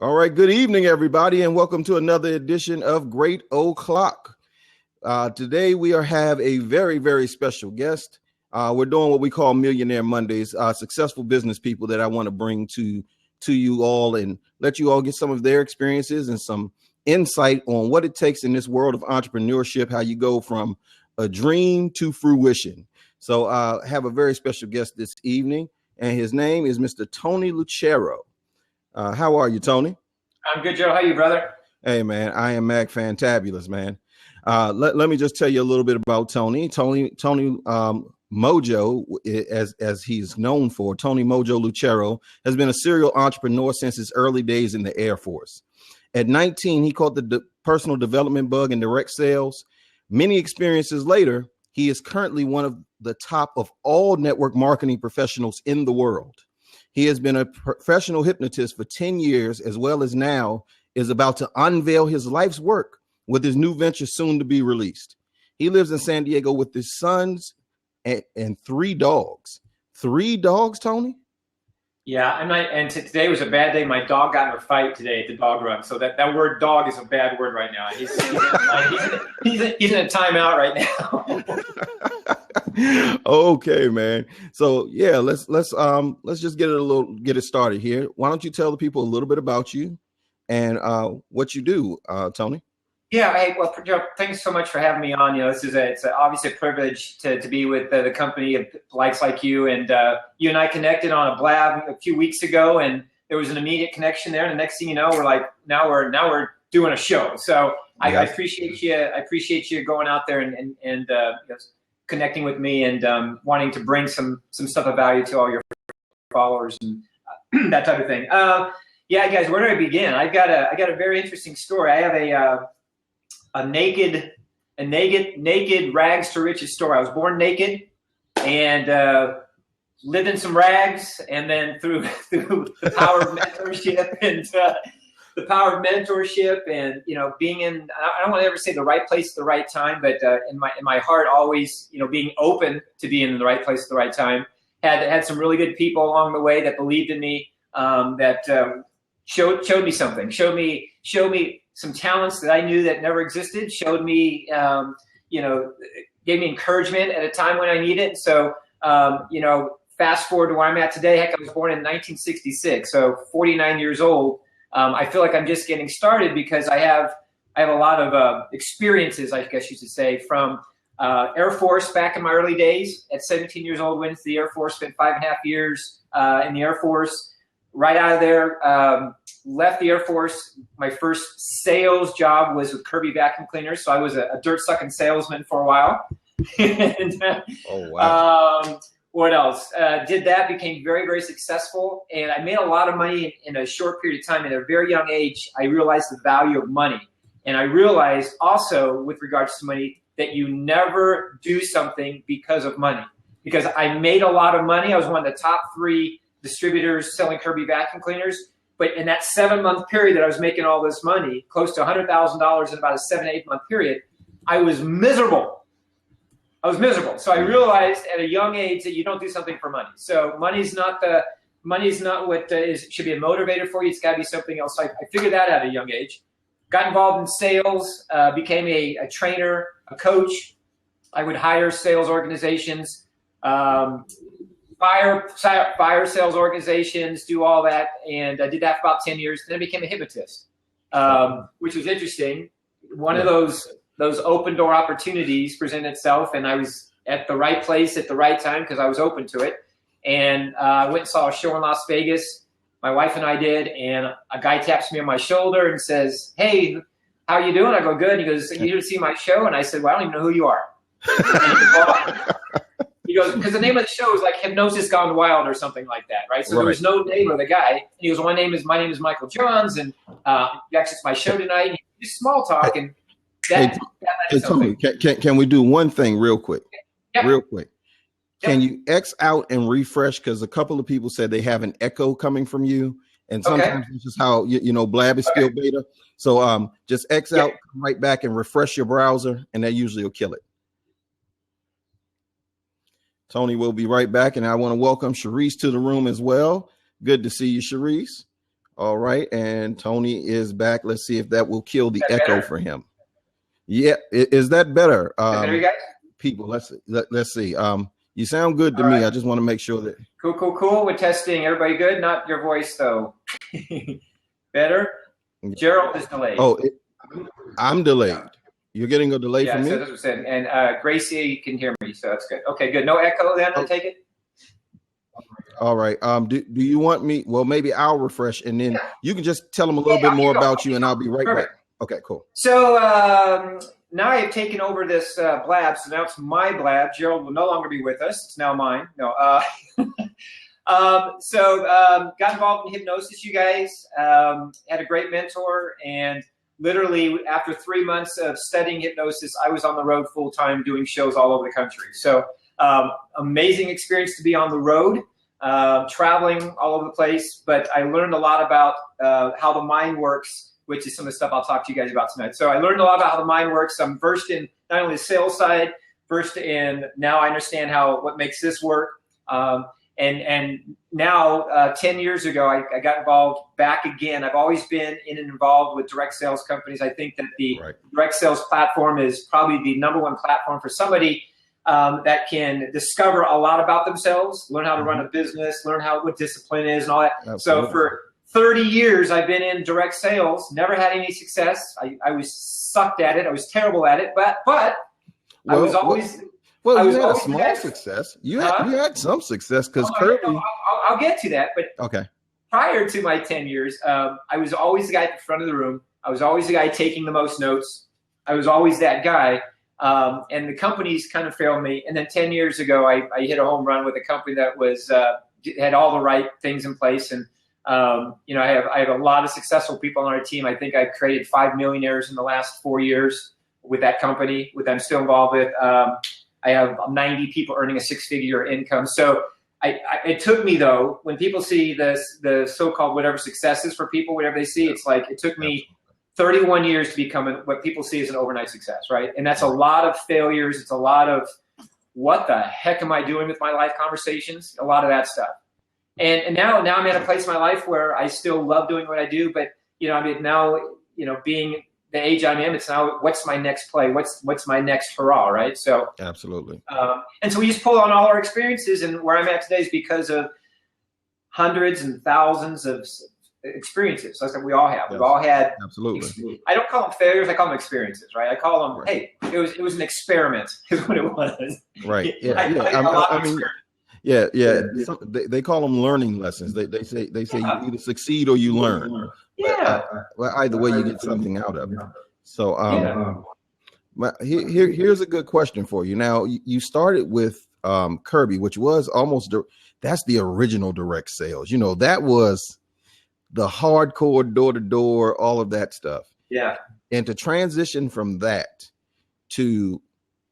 All right. Good evening, everybody, and welcome to another edition of Great O'Clock. Today, we have a very, very special guest. We're doing what we call Millionaire Mondays, successful business people that I want to bring to you all and let you all get some of their experiences and some insight on what it takes in this world of entrepreneurship, how you go from a dream to fruition. So I have a very special guest this evening, and his name is Mr. Tony Lucero. How are you, Tony? I'm good, Joe. How are you, brother? Hey, man, I am Mac Fantabulous, man. Let me just tell you a little bit about Tony. Tony Mojo, as he's known for, Tony Mojo Lucero, has been a serial entrepreneur since his early days in the Air Force. At 19, he caught the personal development bug in direct sales. Many experiences later, he is currently one of the top of all network marketing professionals in the world. He has been a professional hypnotist for 10 years, as well as now is about to unveil his life's work with his new venture soon to be released. He lives in San Diego with his sons and 3 dogs. 3 dogs, Tony? Yeah, and today was a bad day. My dog got in a fight today at the dog run. So that word dog is a bad word right now. He's in a timeout right now. Okay, man. So yeah, let's just get it started here. Why don't you tell the people a little bit about you and what you do, Tony? Yeah, hey, well, Joe, thanks so much for having me on. You know, it's obviously a privilege to be with the company of likes like you. And you and I connected on a blab a few weeks ago, and there was an immediate connection there. And the next thing you know, we're like, now we're doing a show. So I appreciate you. I appreciate you going out there and connecting with me and wanting to bring some stuff of value to all your followers and that type of thing. Yeah, guys, where do I begin? I got a very interesting story. I have a naked rags to riches story. I was born naked and lived in some rags, and then through the power of mentorship and being in, I don't want to ever say the right place at the right time, but in my heart always being open to being in the right place at the right time. Had some really good people along the way that believed in me, that showed me something, showed me some talents that I knew that never existed, showed me, gave me encouragement at a time when I needed it. So, fast forward to where I'm at today. Heck, I was born in 1966, so 49 years old. I feel like I'm just getting started because I have a lot of experiences, I guess you should say, from Air Force back in my early days. At 17 years old, went to the Air Force, spent 5.5 years in the Air Force. Right out of there, left the Air Force. My first sales job was with Kirby Vacuum Cleaners, so I was a dirt-sucking salesman for a while. And, oh, wow. What else? Did that, became very, very successful, and I made a lot of money in a short period of time. At a very young age, I realized the value of money. And I realized also, with regards to money, that you never do something because of money. Because I made a lot of money. I was one of the top 3 distributors selling Kirby Vacuum Cleaners. But in that 7-month period that I was making all this money, close to $100,000 in about a 7-8 month period, I was miserable. So I realized at a young age that you don't do something for money. So money's not what should be a motivator for you. It's got to be something else. I figured that out at a young age. Got involved in sales, became a trainer, a coach. I would hire sales organizations, fire sales organizations, do all that, and I did that for about 10 years. Then I became a hypnotist, which was interesting. One of those open door opportunities presented itself, and I was at the right place at the right time because I was open to it. And I went and saw a show in Las Vegas. My wife and I did, and a guy taps me on my shoulder and says, "Hey, how you doing?" I go, "Good." And he goes, "You didn't see my show?" And I said, "Well, I don't even know who you are." He goes, because the name of the show is like Hypnosis Gone Wild or something like that, right? So There was no name of the guy. And he goes, my name is Michael Johns, and actually it's my show tonight. And he just small talk, and that Tony, can we do one thing real quick? Yep. Real quick. Can you X out and refresh? Because a couple of people said they have an echo coming from you, and sometimes it's just how Blab is still beta. So just X out, come right back, and refresh your browser, and that usually will kill it. Tony will be right back, and I want to welcome Sharice to the room as well. Good to see you, Sharice. All right, and Tony is back. Let's see if that will kill the Is that echo better? for him. Yeah, is that better? Is that better, you guys? People, let's see. You sound good to All me. right. I just want to make sure that. Cool. We're testing. Everybody good? Not your voice though. Better? Gerald is delayed. Oh, I'm delayed. You're getting a delay Yeah, from so me? that's what I said. And Gracie can hear me, so that's good. Okay, good. No echo then, I take it? All right. Do you want me? Well, maybe I'll refresh, and then you can just tell them a little Yeah, bit more I'll about you, and I'll be right Perfect. back. Okay, cool. So now I have taken over this blab, so now it's my blab. Gerald will no longer be with us. It's now mine. No. Got involved in hypnosis, you guys. Had a great mentor, and literally after 3 months of studying hypnosis, I was on the road full time doing shows all over the country. So amazing experience to be on the road, traveling all over the place. But I learned a lot about how the mind works, which is some of the stuff I'll talk to you guys about tonight. So I learned a lot about how the mind works. I'm versed in not only the sales side, versed in now I understand what makes this work. And now, 10 years ago, I got involved back again. I've always been in and involved with direct sales companies. I think that the direct sales platform is probably the number one platform for somebody that can discover a lot about themselves, learn how to run a business, learn what discipline is and all that. Absolutely. So for 30 years, I've been in direct sales, never had any success. I was sucked at it. I was terrible at it, but I was always... Well, you had a small success. You had some success because Kirby. I'll get to that, but okay. Prior to my 10 years, I was always the guy at the front of the room. I was always the guy taking the most notes. I was always that guy, and the companies kind of failed me. And then 10 years ago, I hit a home run with a company that had all the right things in place. And I have a lot of successful people on our team. I think I've created 5 millionaires in the last 4 years with that company, which I'm still involved with. I have 90 people earning a 6-figure income. So it took me, though, when people see the so-called whatever successes for people, whatever they see, it's like it took me 31 years to become what people see as an overnight success, right? And that's a lot of failures. It's a lot of what the heck am I doing with my life conversations, a lot of that stuff. And now I'm at a place in my life where I still love doing what I do, but being the age I'm in, it's now what's my next play? What's my next hurrah, right? So absolutely. And so we just pull on all our experiences, and where I'm at today is because of hundreds and thousands of experiences. That's what we all have. Yes. We've all had. Absolutely. I don't call them failures. I call them experiences, right? I call them, hey, it was an experiment, is what it was. Right. Yeah. They call them learning lessons. They say you either succeed or you learn. Yeah. Well, either way, you get something out of it. So, here's a good question for you. Now, you started with Kirby, which was that's the original direct sales. That was the hardcore door-to-door, all of that stuff. Yeah. And to transition from that to,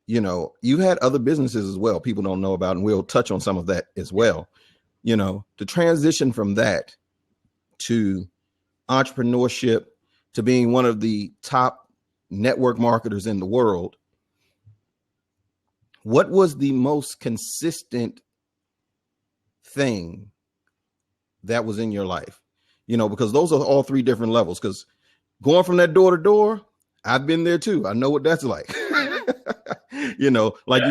you had other businesses as well. People don't know about, and we'll touch on some of that as well. To transition from that to entrepreneurship, to being one of the top network marketers in the world, what was the most consistent thing that was in your life? Because those are all 3 different levels. Because going from that door to door, I've been there too. I know what that's like. You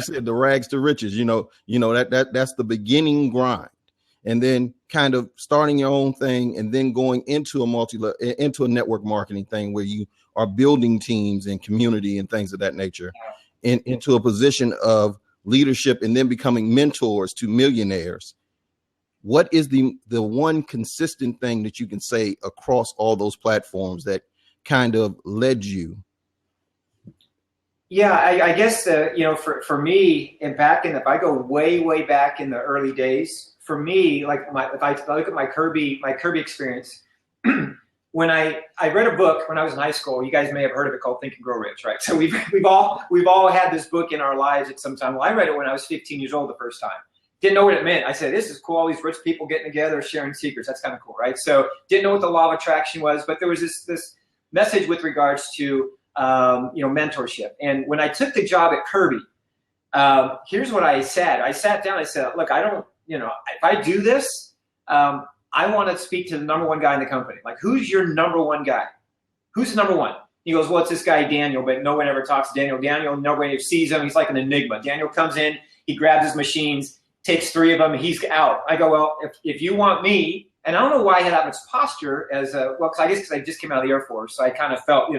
said, the rags to riches. That's the beginning grind. And then kind of starting your own thing, and then going into a network marketing thing where you are building teams and community and things of that nature, and into a position of leadership, and then becoming mentors to millionaires. What is the one consistent thing that you can say across all those platforms that kind of led you? Yeah, I guess for me, if I go way back in the early days. For me, if I look at my Kirby experience, when I read a book when I was in high school, you guys may have heard of it, called Think and Grow Rich, right? So we've all had this book in our lives at some time. Well, I read it when I was 15 years old the first time. Didn't know what it meant. I said, this is cool. All these rich people getting together, sharing secrets. That's kind of cool, right? So didn't know what the law of attraction was, but there was this message with regards to mentorship. And when I took the job at Kirby, here's what I said. I sat down. I said, look, I don't. If I do this, I want to speak to the number one guy in the company. Like, who's your number one guy? Who's the number one? He goes, well, it's this guy, Daniel, but no one ever talks to Daniel. Daniel, nobody sees him. He's like an enigma. Daniel comes in, he grabs his machines, takes 3 of them, and he's out. I go, well, if you want me, and I don't know why I had that much posture as a, well, I guess because I just came out of the Air Force, so I kind of felt,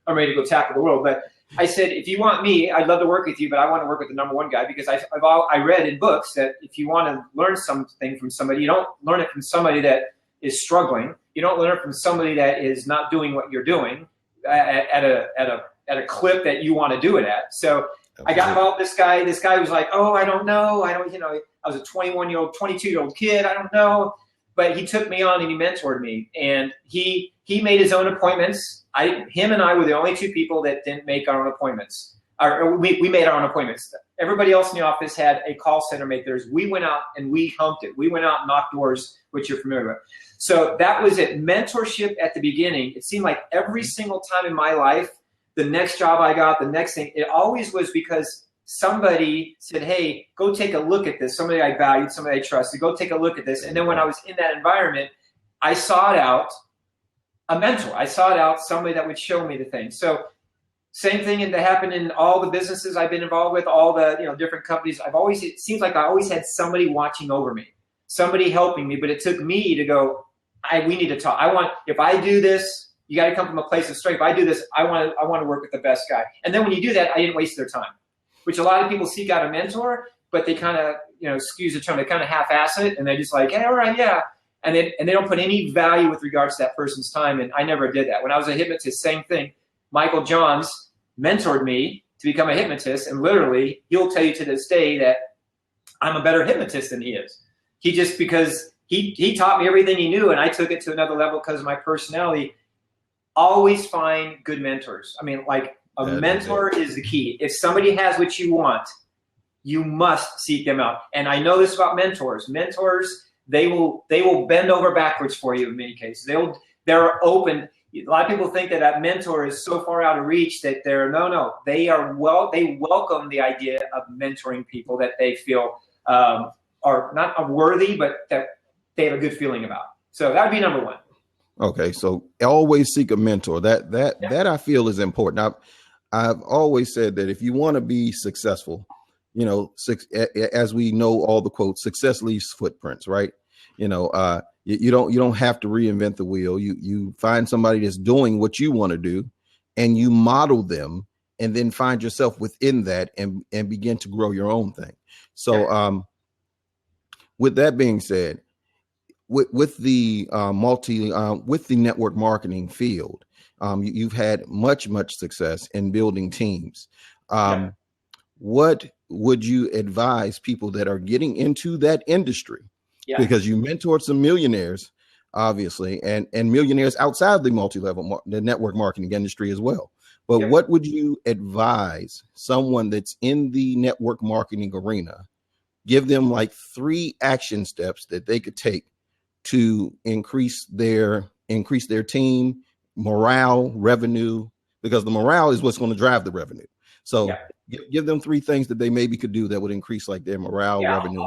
I'm ready to go tackle the world. But I said, if you want me, I'd love to work with you, but I want to work with the number one guy, because I read in books that if you want to learn something from somebody, you don't learn it from somebody that is struggling. You don't learn it from somebody that is not doing what you're doing at a clip that you want to do it at. So I got involved with this guy. This guy was like, oh, I don't know. I was a 21-year-old, 22-year-old kid. I don't know. But he took me on and he mentored me. And he made his own appointments. Him and I were the only 2 people that didn't make our own appointments. We made our own appointments. Everybody else in the office had a call center make theirs. We went out and we humped it. We went out and knocked doors, which you're familiar with. So that was it. Mentorship at the beginning. It seemed like every single time in my life, the next job I got, the next thing, it always was because somebody said, hey, go take a look at this. Somebody I valued, somebody I trusted, go take a look at this. And then when I was in that environment, I sought out a mentor. I sought out somebody that would show me the things. So same thing that happened in all the businesses I've been involved with, all the different companies. It seems like I always had somebody watching over me, somebody helping me, but it took me to go, we need to talk. If I do this, you got to come from a place of strength. If I do this, I want to work with the best guy. And then when you do that, I didn't waste their time, which a lot of people seek out a mentor, but they kind of, excuse the term, they kind of half-ass it, and they're just like, hey, all right, yeah. And they don't put any value with regards to that person's time, and I never did that. When I was a hypnotist, same thing. Michael Johns mentored me to become a hypnotist, and literally, he'll tell you to this day that I'm a better hypnotist than he is. Because he taught me everything he knew, and I took it to another level because of my personality. Always find good mentors. I mean, like, a mentor is the key. If somebody has what you want, you must seek them out. And I know this about mentors. Mentors, they will bend over backwards for you in many cases. They're open. A lot of people think that mentor is so far out of reach that they welcome the idea of mentoring people that they feel are not worthy, but that they have a good feeling about. So that would be number one. Okay, so always seek a mentor. That I feel is important. I've always said that if you want to be successful, as we know all the quotes, success leaves footprints, right? You don't have to reinvent the wheel. You find somebody that's doing what you want to do, and you model them, and then find yourself within that and begin to grow your own thing. So with that being said, with the with the network marketing field, you've had much success in building teams. What would you advise people that are getting into that industry? Because you mentored some millionaires, obviously, and millionaires outside the the network marketing industry as well. But what would you advise someone that's in the network marketing arena? Give them like 3 action steps that they could take to increase their team morale, revenue, because the morale is what's going to drive the revenue. So give them 3 things that they maybe could do that would increase like their morale, revenue.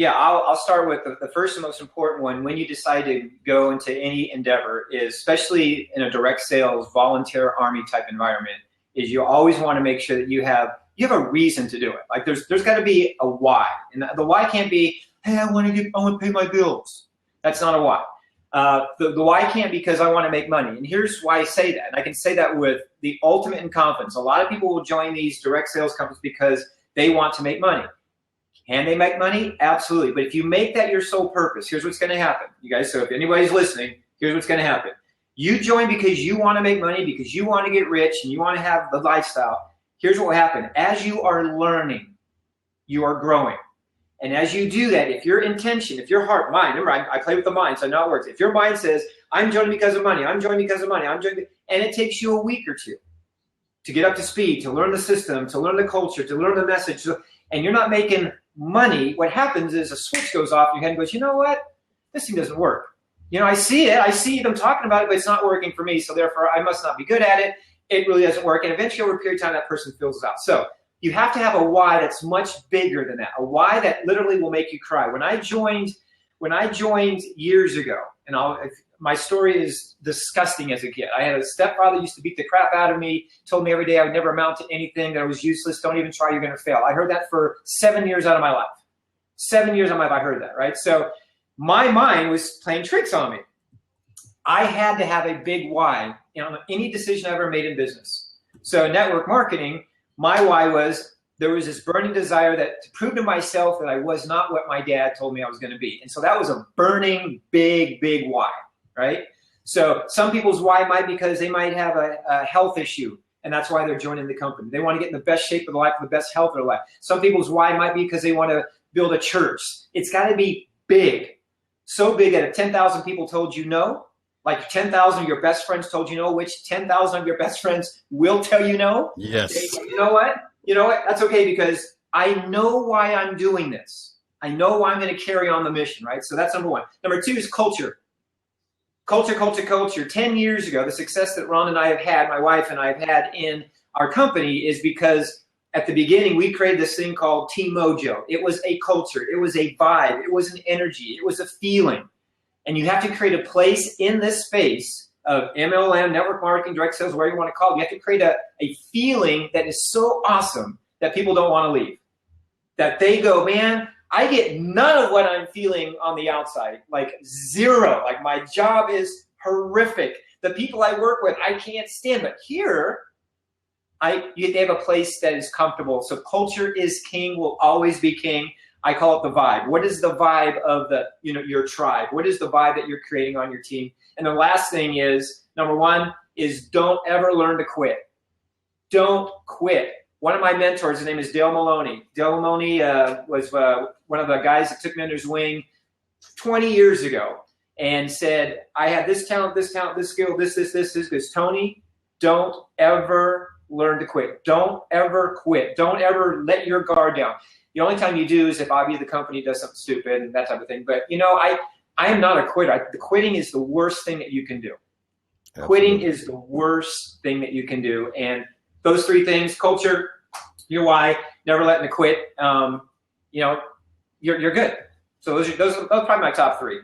I'll start with the first and most important one. When you decide to go into any endeavor, is especially in a direct sales, volunteer army type environment, is you always want to make sure that you have a reason to do it. Like there's got to be a why, and the why can't be, hey, I want to pay my bills. That's not a why. The why can't be because I want to make money. And here's why I say that. And I can say that with the ultimate in confidence. A lot of people will join these direct sales companies because they want to make money. Can they make money? Absolutely. But if you make that your sole purpose, here's what's going to happen, you guys. So if anybody's listening, here's what's going to happen. You join because you want to make money, because you want to get rich, and you want to have the lifestyle. Here's what will happen. As you are learning, you are growing. And as you do that, if your intention, if your heart, mind, remember, I play with the mind, so I know it works. If your mind says, I'm joining because of money, I'm joining because of money, I'm joining, and it takes you a week or 2 to get up to speed, to learn the system, to learn the culture, to learn the message, and you're not making money, what happens is a switch goes off in your head and goes, you know what? This thing doesn't work. I see it. I see them talking about it, but it's not working for me, so therefore I must not be good at it. It really doesn't work. And eventually over a period of time, that person fills it out. So you have to have a why that's much bigger than that, a why that literally will make you cry. When I joined when I joined years ago, and my story is disgusting as a kid. I had a stepfather who used to beat the crap out of me, told me every day I would never amount to anything, that I was useless, don't even try, you're going to fail. I heard that for 7 years out of my life. 7 years of my life, I heard that, right? So my mind was playing tricks on me. I had to have a big why on any decision I ever made in business. So network marketing, my why was there was this burning desire to prove to myself that I was not what my dad told me I was going to be. And so that was a burning, big why, right? So some people's why might be because they might have a health issue, and that's why they're joining the company. They want to get in the best shape of their life, the best health of their life. Some people's why might be because they want to build a church. It's got to be big, so big that if 10,000 people told you no, like 10,000 of your best friends told you no, which 10,000 of your best friends will tell you no. Yes. You know what? That's okay, because I know why I'm doing this. I know why I'm going to carry on the mission, right? So that's number one. Number two is culture. Culture. 10 years ago, the success that Ron and I have had, my wife and I have had in our company, is because at the beginning, we created this thing called Team Mojo. It was a culture. It was a vibe. It was an energy. It was a feeling. And you have to create a place in this space of MLM, network marketing, direct sales, whatever you want to call it. You have to create a feeling that is so awesome that people don't want to leave. That they go, man, I get none of what I'm feeling on the outside, like zero. Like my job is horrific. The people I work with, I can't stand. But here, they have a place that is comfortable. So culture is king, will always be king. I call it the vibe. What is the vibe of your tribe? What is the vibe that you're creating on your team? And the last thing is, number one, is don't ever learn to quit. Don't quit. One of my mentors, his name is Dale Maloney. Dale Maloney was one of the guys that took me under his wing 20 years ago and said, I have this talent, this skill, this. Because Tony, don't ever learn to quit. Don't ever quit. Don't ever let your guard down. The only time you do is if obviously the company does something stupid and that type of thing. But, I am not a quitter. The quitting is the worst thing that you can do. Absolutely. Quitting is the worst thing that you can do. And those three things, culture, your why, never letting it quit, you're good. So those are probably my top three.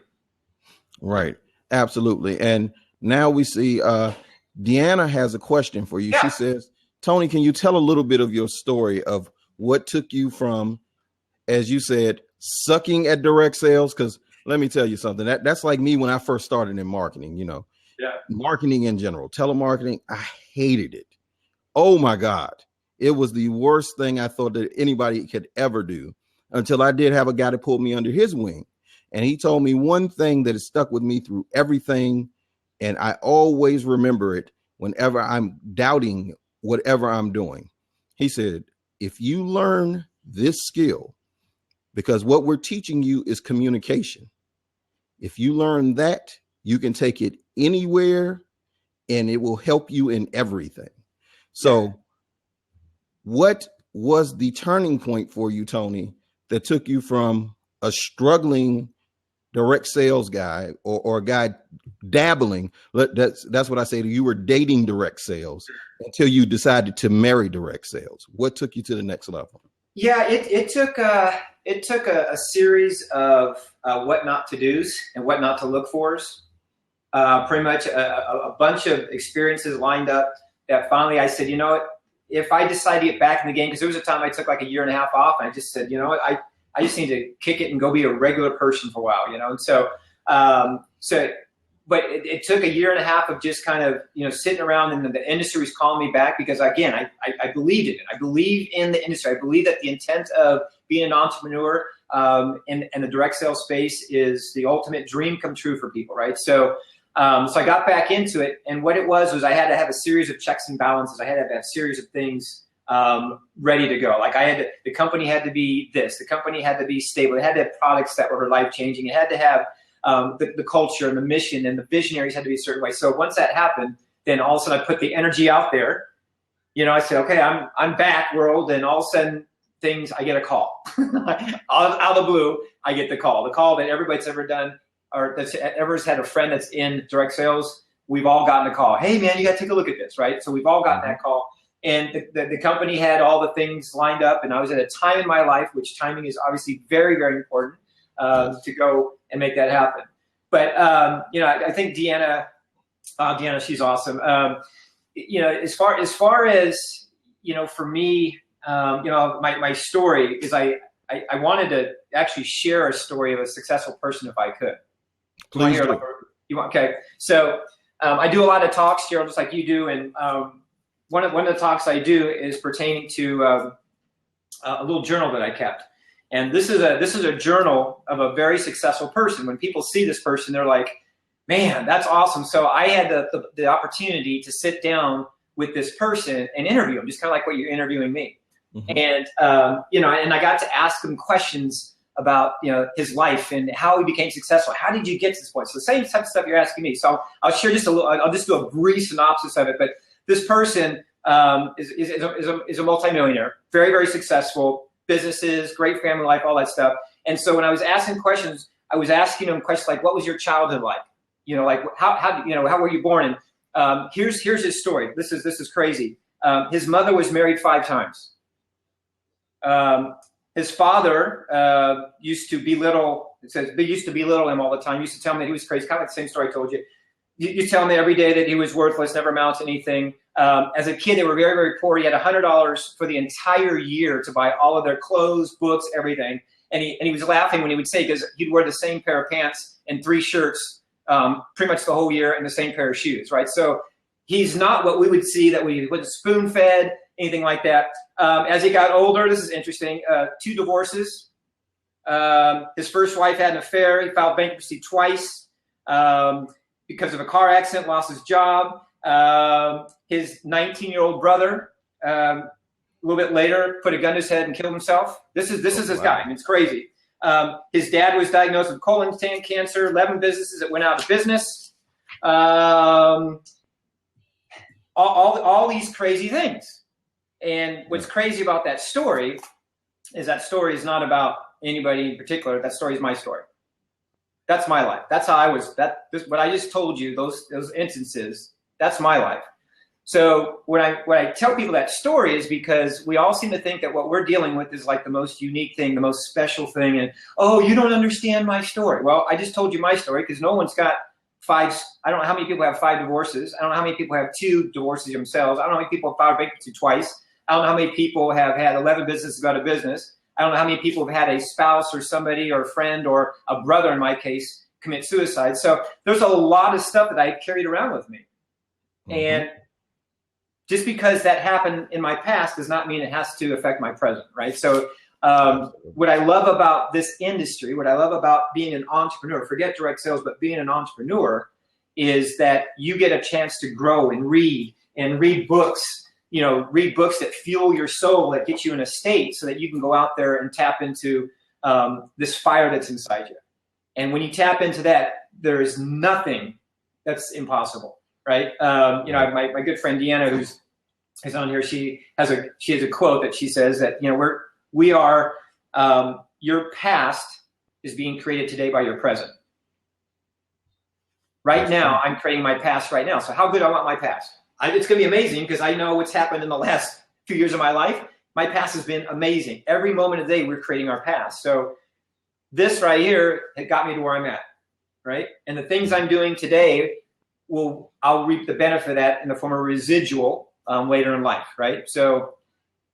Right. Absolutely. And now we see Deanna has a question for you. Yeah. She says, Tony, can you tell a little bit of your story of what took you from, as you said, sucking at direct sales? Because let me tell you something. That's like me when I first started in marketing, marketing in general, telemarketing. I hated it. Oh my God. It was the worst thing I thought that anybody could ever do, until I did have a guy that pulled me under his wing. And he told me one thing that has stuck with me through everything. And I always remember it whenever I'm doubting whatever I'm doing. He said, if you learn this skill, because what we're teaching you is communication. If you learn that, you can take it anywhere and it will help you in everything. So what was the turning point for you, Tony, that took you from a struggling direct sales guy or a guy dabbling? That's what I say to you. You were dating direct sales until you decided to marry direct sales. What took you to the next level? Yeah, it took a series of what not to do's and what not to look for's. Pretty much a bunch of experiences lined up that finally I said, you know what, if I decide to get back in the game, because there was a time I took like a year and a half off, and I just said, you know what, I just need to kick it and go be a regular person for a while, And so, but it took a year and a half of just kind of, sitting around, and the industry was calling me back because, again, I believed in it. I believe in the industry. I believe that the intent of being an entrepreneur in the direct sales space is the ultimate dream come true for people, right? So I got back into it, and what it was I had to have a series of checks and balances. I had to have a series of things ready to go. Like the company had to be this. The company had to be stable. It had to have products that were life-changing. It had to have the culture and the mission and the visionaries had to be a certain way. So once that happened, then all of a sudden I put the energy out there. I said, okay, I'm back, world. And all of a sudden I get a call. out of the blue, I get the call that everybody's ever done or that's ever had a friend that's in direct sales. We've all gotten a call. Hey, man, you got to take a look at this, right? So we've all gotten that call. And the company had all the things lined up. And I was at a time in my life, which timing is obviously very, very important. to go and make that happen. But I think Deanna, she's awesome. As far as for me, my story is I wanted to actually share a story of a successful person if I could. Please do. Okay. So I do a lot of talks, Gerald, just like you do, and one of the talks I do is pertaining to a little journal that I kept. And this is a journal of a very successful person. When people see this person, they're like, man, that's awesome. So I had the opportunity to sit down with this person and interview him, just kind of like what you're interviewing me. Mm-hmm. And, and I got to ask him questions about, his life and how he became successful. How did you get to this point? So the same type of stuff you're asking me. So I'll share I'll just do a brief synopsis of it. But this person is a multimillionaire, very, very successful, businesses, great family life, all that stuff. And so when I was asking questions, I was asking him questions like, what was your childhood like? Like how were you born? And here's his story. This is crazy. His mother was married 5 times. His father used to belittle him all the time. He used to tell me that he was crazy. Kind of like the same story I told you. You tell me every day that he was worthless, never amounted to anything. As a kid, they were very, very poor. He had $100 for the entire year to buy all of their clothes, books, everything. And he was laughing when he would say, because he'd wear the same pair of pants and 3 shirts pretty much the whole year and the same pair of shoes, right? So he's not what we would see that we wasn't spoon-fed, anything like that. As he got older, this is interesting, 2 divorces. His first wife had an affair. He filed bankruptcy twice because of a car accident, lost his job. His 19-year-old brother, a little bit later, put a gun to his head and killed himself. This is his guy. I mean, it's crazy. His dad was diagnosed with colon cancer, 11 businesses that went out of business. All these crazy things. And what's crazy about that story is not about anybody in particular. That story is my story. That's my life. That's how I was. What I just told you, those instances, that's my life. So when I tell people that story is because we all seem to think that what we're dealing with is like the most unique thing, the most special thing. And, oh, you don't understand my story. Well, I just told you my story because no one's got 5. I don't know how many people have 5 divorces. I don't know how many people have 2 divorces themselves. I don't know how many people have filed bankruptcy twice. I don't know how many people have had 11 businesses go out of business. I don't know how many people have had a spouse or somebody or a friend or a brother, in my case, commit suicide. So there's a lot of stuff that I carried around with me. Mm-hmm. And just because that happened in my past does not mean it has to affect my present, right? So what I love about this industry, what I love about being an entrepreneur, forget direct sales, but being an entrepreneur, is that you get a chance to grow and read books, read books that fuel your soul, that get you in a state so that you can go out there and tap into this fire that's inside you. And when you tap into that, there is nothing that's impossible. Right. My good friend Deanna, who's on here, she has a quote that she says that, we are your past is being created today by your present. Right now, I'm creating my past right now. So how good I want my past? It's going to be amazing because I know what's happened in the last few years of my life. My past has been amazing. Every moment of the day, we're creating our past. So this right here, it got me to where I'm at. Right. And the things I'm doing today, I'll reap the benefit of that in the form of residual later in life, right? So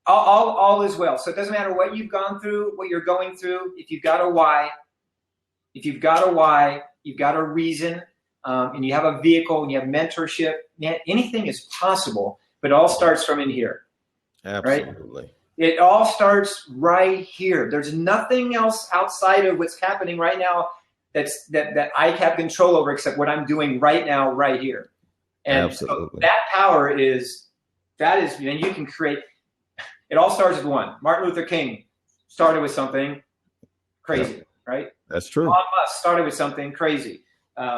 all is well. So it doesn't matter what you've gone through, what you're going through. If you've got a why, you've got a reason, and you have a vehicle and you have mentorship, man, anything is possible, but it all starts from in here. Absolutely. Right? It all starts right here. There's nothing else outside of what's happening right now that I have control over except what I'm doing right now, right here. And so that power and you can create, it all starts with one. Martin Luther King started with something crazy, right? That's true. Elon Musk started with something crazy.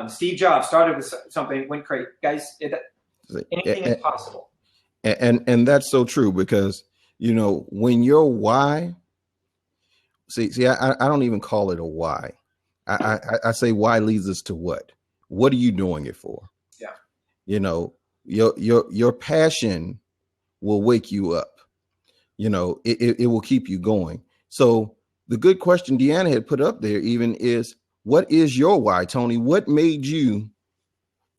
Steve Jobs started with something, went crazy. Guys, anything is possible. And that's so true because, when your why, I don't even call it a why. I say why leads us to what? What are you doing it for? Yeah. Your passion will wake you up. It will keep you going. So the good question Deanna had put up there even is, what is your why, Tony? What made you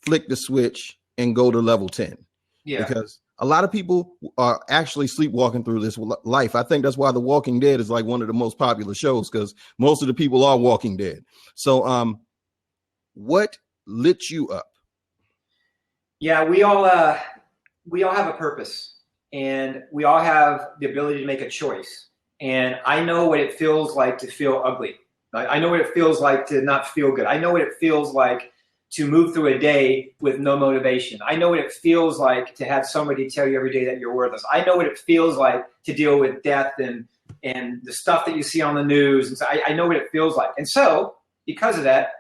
flick the switch and go to level 10? Yeah. Because a lot of people are actually sleepwalking through this life. I think that's why The Walking Dead is like one of the most popular shows, because most of the people are walking dead. So what lit you up? Yeah, we all have a purpose, and we all have the ability to make a choice. And I know what it feels like to feel ugly. I know what it feels like to not feel good. I know what it feels like to move through a day with no motivation. I know what it feels like to have somebody tell you every day that you're worthless. I know what it feels like to deal with death and the stuff that you see on the news. And so I know what it feels like. And so because of that,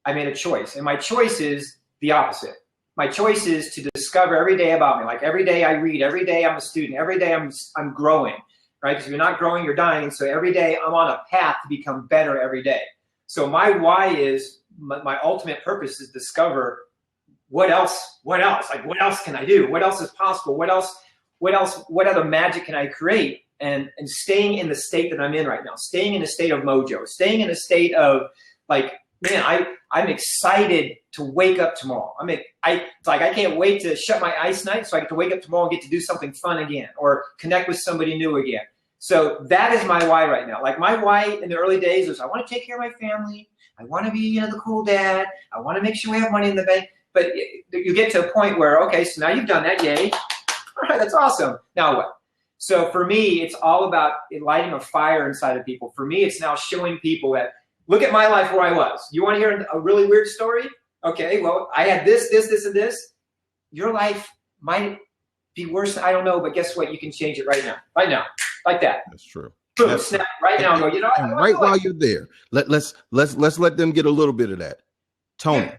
I made a choice. And my choice is the opposite. My choice is to discover every day about me. Like every day I read, every day I'm a student, every day I'm growing, right? Because if you're not growing, you're dying. So every day I'm on a path to become better every day. So my why is, my ultimate purpose is discover what else, like what else can I do? What else is possible? What other magic can I create? And staying in the state that I'm in right now, staying in a state of mojo, staying in a state of like, man, I'm excited to wake up tomorrow. I can't wait to shut my eyes tonight so I get to wake up tomorrow and get to do something fun again or connect with somebody new again. So that is my why right now. Like my why in the early days was I want to take care of my family. I want to be the cool dad. I want to make sure we have money in the bank. But you get to a point where, okay, so now you've done that. Yay. All right, that's awesome. Now what? So for me, it's all about lighting a fire inside of people. For me, it's now showing people that, look at my life where I was. You want to hear a really weird story? Okay, well, I had this, and this. Your life might be worse. I don't know, but guess what? You can change it right now, like that. That's true. Boom, That's snap right now. And go, and right while you're there, let's let them get a little bit of that. Tony,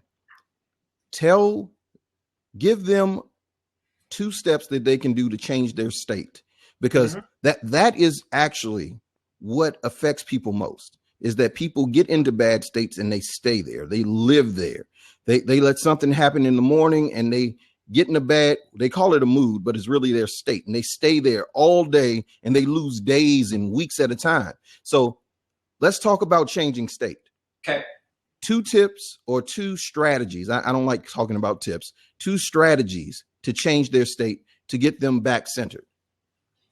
give them 2 steps that they can do to change their state, because that is actually what affects people most. Is that people get into bad states and they stay there. They live there. They let something happen in the morning and they get in a bad, they call it a mood, but it's really their state. And they stay there all day and they lose days and weeks at a time. So let's talk about changing state. Okay. 2 tips or 2 strategies. I don't like talking about tips. 2 strategies to change their state to get them back centered.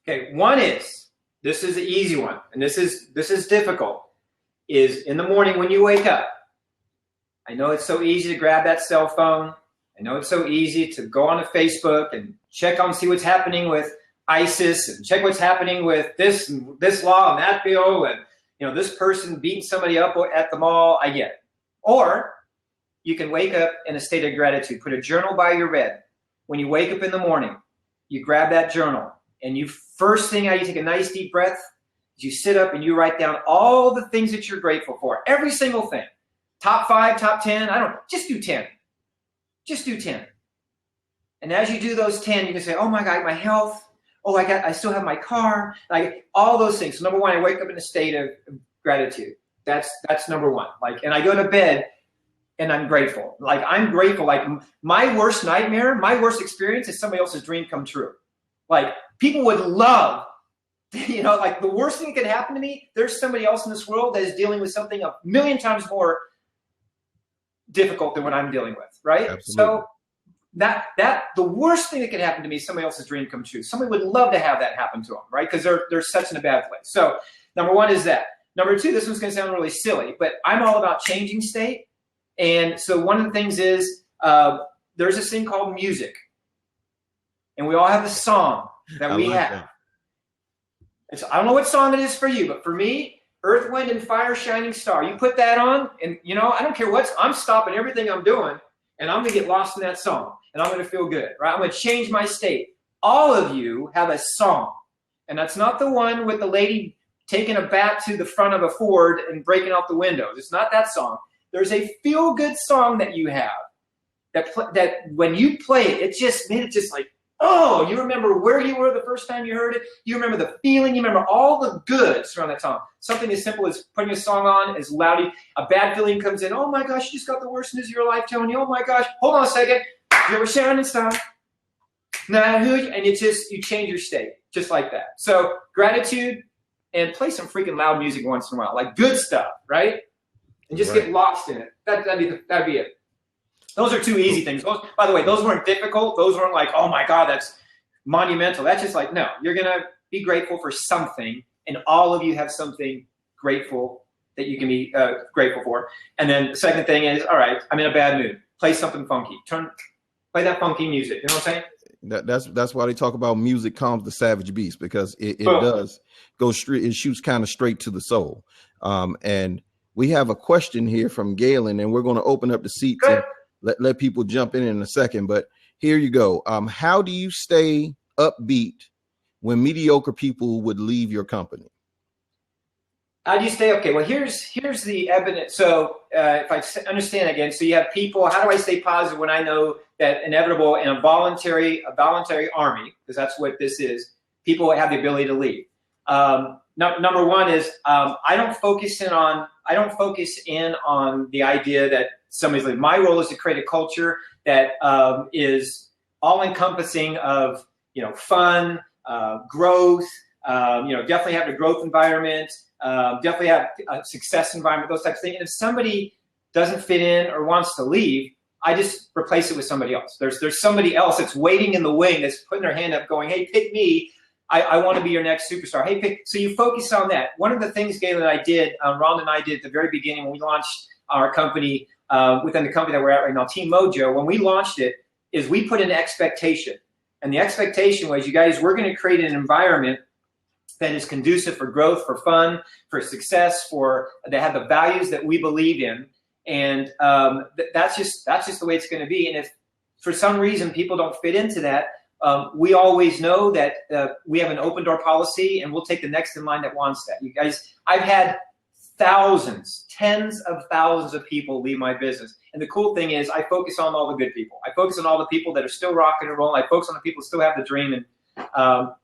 Okay. One is, this is the easy one. And this is difficult. Is in the morning when you wake up. I know it's so easy to grab that cell phone. I know it's so easy to go on to Facebook and check on, see what's happening with ISIS and check what's happening with this law and that bill and this person beating somebody up at the mall. I get it. Or you can wake up in a state of gratitude. Put a journal by your bed. When you wake up in the morning, you grab that journal and you take a nice deep breath. You sit up and you write down all the things that you're grateful for. Every single thing. Top 5, top 10. I don't know. Just do 10. Just do 10. And as you do those 10, you can say, oh my God, my health. Oh, I still have my car. Like all those things. So number 1, I wake up in a state of gratitude. That's number 1. And I go to bed and I'm grateful. I'm grateful. My worst nightmare, my worst experience is somebody else's dream come true. People would love, the worst thing that could happen to me, there's somebody else in this world that is dealing with something 1,000,000 times more difficult than what I'm dealing with, right? Absolutely. So the worst thing that could happen to me is somebody else's dream come true. Somebody would love to have that happen to them, right? Because they're such in a bad place. So number 1 is that. Number 2, this one's going to sound really silly, but I'm all about changing state. And so one of the things is there's this thing called music. And we all have a song that we have. So I don't know what song it is for you, but for me, Earth, Wind, and Fire, Shining Star. You put that on, and I don't care I'm stopping everything I'm doing, and I'm going to get lost in that song, and I'm going to feel good, right? I'm going to change my state. All of you have a song, and that's not the one with the lady taking a bat to the front of a Ford and breaking out the windows. It's not that song. There's a feel-good song that you have that when you play it, it just made it just like, oh, you remember where you were the first time you heard it. You remember the feeling. You remember all the goods around that song. Something as simple as putting a song on as loud. A bad feeling comes in. Oh, my gosh, you just got the worst news of your life, Tony. Oh, my gosh. Hold on a second. You're a shining star. And you change your state just like that. So gratitude, and play some freaking loud music once in a while, like good stuff, right? And just get lost in it. That'd be it. Those are two easy things. Those, by the way, those weren't difficult. Those weren't like, oh my God, that's monumental. That's just like, no, you're going to be grateful for something, and all of you have something grateful that you can be grateful for. And then the second thing is, all right, I'm in a bad mood. Play something funky. Play that funky music. You know what I'm saying? That's why they talk about music calms the savage beast, because it does go straight. It shoots kind of straight to the soul. And we have a question here from Galen, and we're going to open up the seat to let people jump in a second. But here you go. How do you stay upbeat when mediocre people would leave your company? How do you stay? Okay, well, here's the evidence. So if I understand again, so you have people. How do I stay positive when I know that inevitable in a voluntary army, because that's what this is, people have the ability to leave. Number one is I don't focus in on the idea that somebody's leaving. My role is to create a culture that is all encompassing of fun, growth. Definitely have a growth environment. Definitely have a success environment, those types of things. And if somebody doesn't fit in or wants to leave, I just replace it with somebody else. There's somebody else that's waiting in the wing that's putting their hand up going, hey, pick me. I want to be your next superstar. Hey, pick. So you focus on that. One of the things, Galen, I did, Ron and I did at the very beginning when we launched our company, within the company that we're at right now, Team Mojo, when we launched it, is we put an expectation. And the expectation was, you guys, we're going to create an environment that is conducive for growth, for fun, for success, that have the values that we believe in. And that's just the way it's going to be. And if for some reason people don't fit into that, we always know that we have an open door policy, and we'll take the next in line that wants that. You guys, I've had thousands, tens of thousands of people leave my business. And the cool thing is I focus on all the good people. I focus on all the people that are still rocking and rolling. I focus on the people who still have the dream. And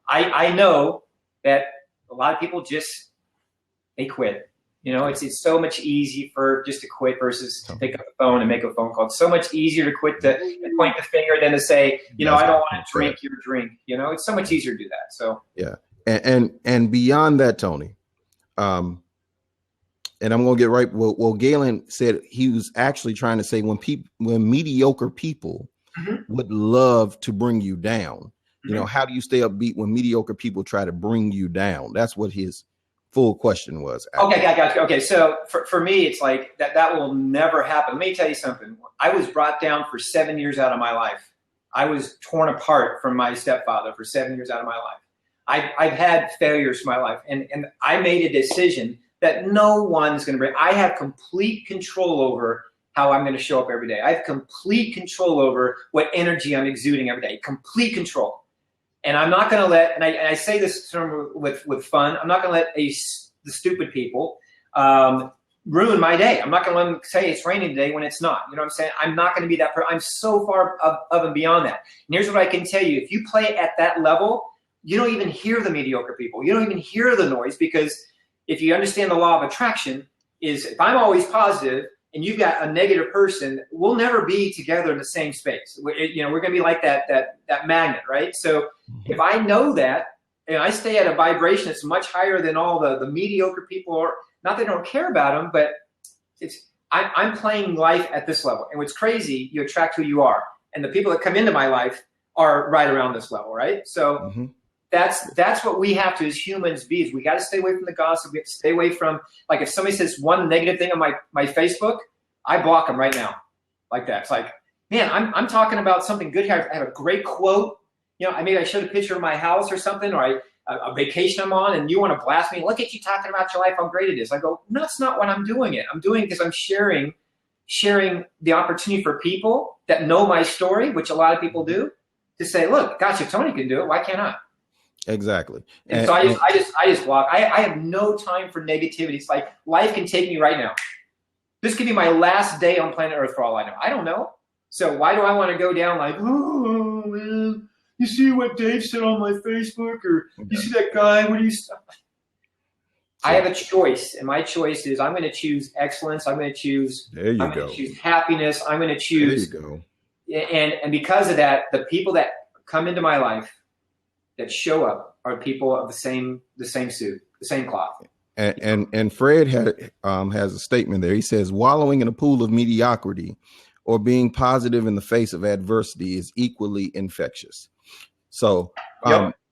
I know that a lot of people they quit. It's so much easier just to quit versus pick up the phone and make a phone call. It's so much easier to quit to point the finger than to say, I don't want to drink your drink. It's so much easier to do that. So yeah, and beyond that, Tony, and I'm gonna get right. Well, Galen said he was actually trying to say when mediocre people would love to bring you down. How do you stay upbeat when mediocre people try to bring you down? That's what his full question was. Okay, I got you. Okay, so for me, it's like that will never happen. Let me tell you something. I was brought down for 7 years out of my life. I was torn apart from my stepfather for 7 years out of my life. I've had failures in my life, and I made a decision that no one's going to bring. I have complete control over how I'm going to show up every day. I have complete control over what energy I'm exuding every day. Complete control. And I'm not going to let, and I say this term with fun, I'm not going to let the stupid people ruin my day. I'm not going to let them say it's raining today when it's not. You know what I'm saying? I'm not going to be that person. I'm so far above and beyond that. And here's what I can tell you. If you play at that level, you don't even hear the mediocre people. You don't even hear the noise, because if you understand the law of attraction, is if I'm always positive and you've got a negative person, we'll never be together in the same space. We're going to be like that magnet, right? So if I know that, and I stay at a vibration that's much higher than all the mediocre people, or not that I don't care about them, but I'm playing life at this level. And what's crazy, you attract who you are. And the people that come into my life are right around this level, right? So that's what we have to, as humans, be. Is we got to stay away from the gossip. We have to stay away from, like, if somebody says one negative thing on my Facebook, I block them right now, like that. It's like, man, I'm talking about something good here. I have a great quote. Maybe I showed a picture of my house or something, or a vacation I'm on, and you want to blast me. Look at you talking about your life, how great it is. I go, no, that's not what I'm doing it. I'm doing it because I'm sharing the opportunity for people that know my story, which a lot of people do, to say, look, gosh, if Tony can do it, why can't I? Exactly. And so I just block. I have no time for negativity. It's like life can take me right now. This could be my last day on planet Earth for all I know. I don't know. So why do I want to go down like, oh, man, you see what Dave said on my Facebook, or you see that guy? What do you? I have a choice, and my choice is I'm going to choose excellence. I'm going to choose. There you I'm go. going to choose happiness. I'm going to choose. There you go. And because of that, the people that come into my life that show up are people of the same suit. the same cloth. And Fred has a statement there. He says, wallowing in a pool of mediocrity or being positive in the face of adversity is equally infectious. So,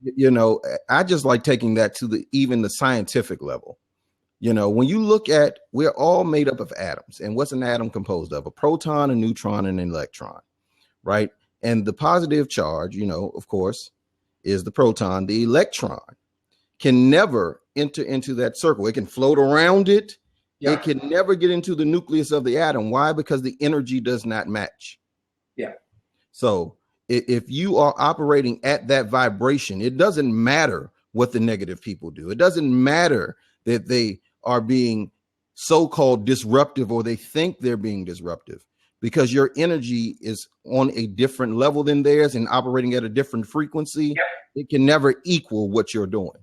you know, I just like taking that to even the scientific level. You know, when you look at, we're all made up of atoms. And what's an atom composed of? A proton, a neutron, and an electron, right? And the positive charge, you know, of course, is the proton. The electron can never enter into that circle. It can float around it. Yeah. It can never get into the nucleus of the atom. Why? Because the energy does not match. Yeah. So if you are operating at that vibration, it doesn't matter what the negative people do. It doesn't matter that they are being so-called disruptive or they think they're being disruptive, because your energy is on a different level than theirs and operating at a different frequency. Yep. It can never equal what you're doing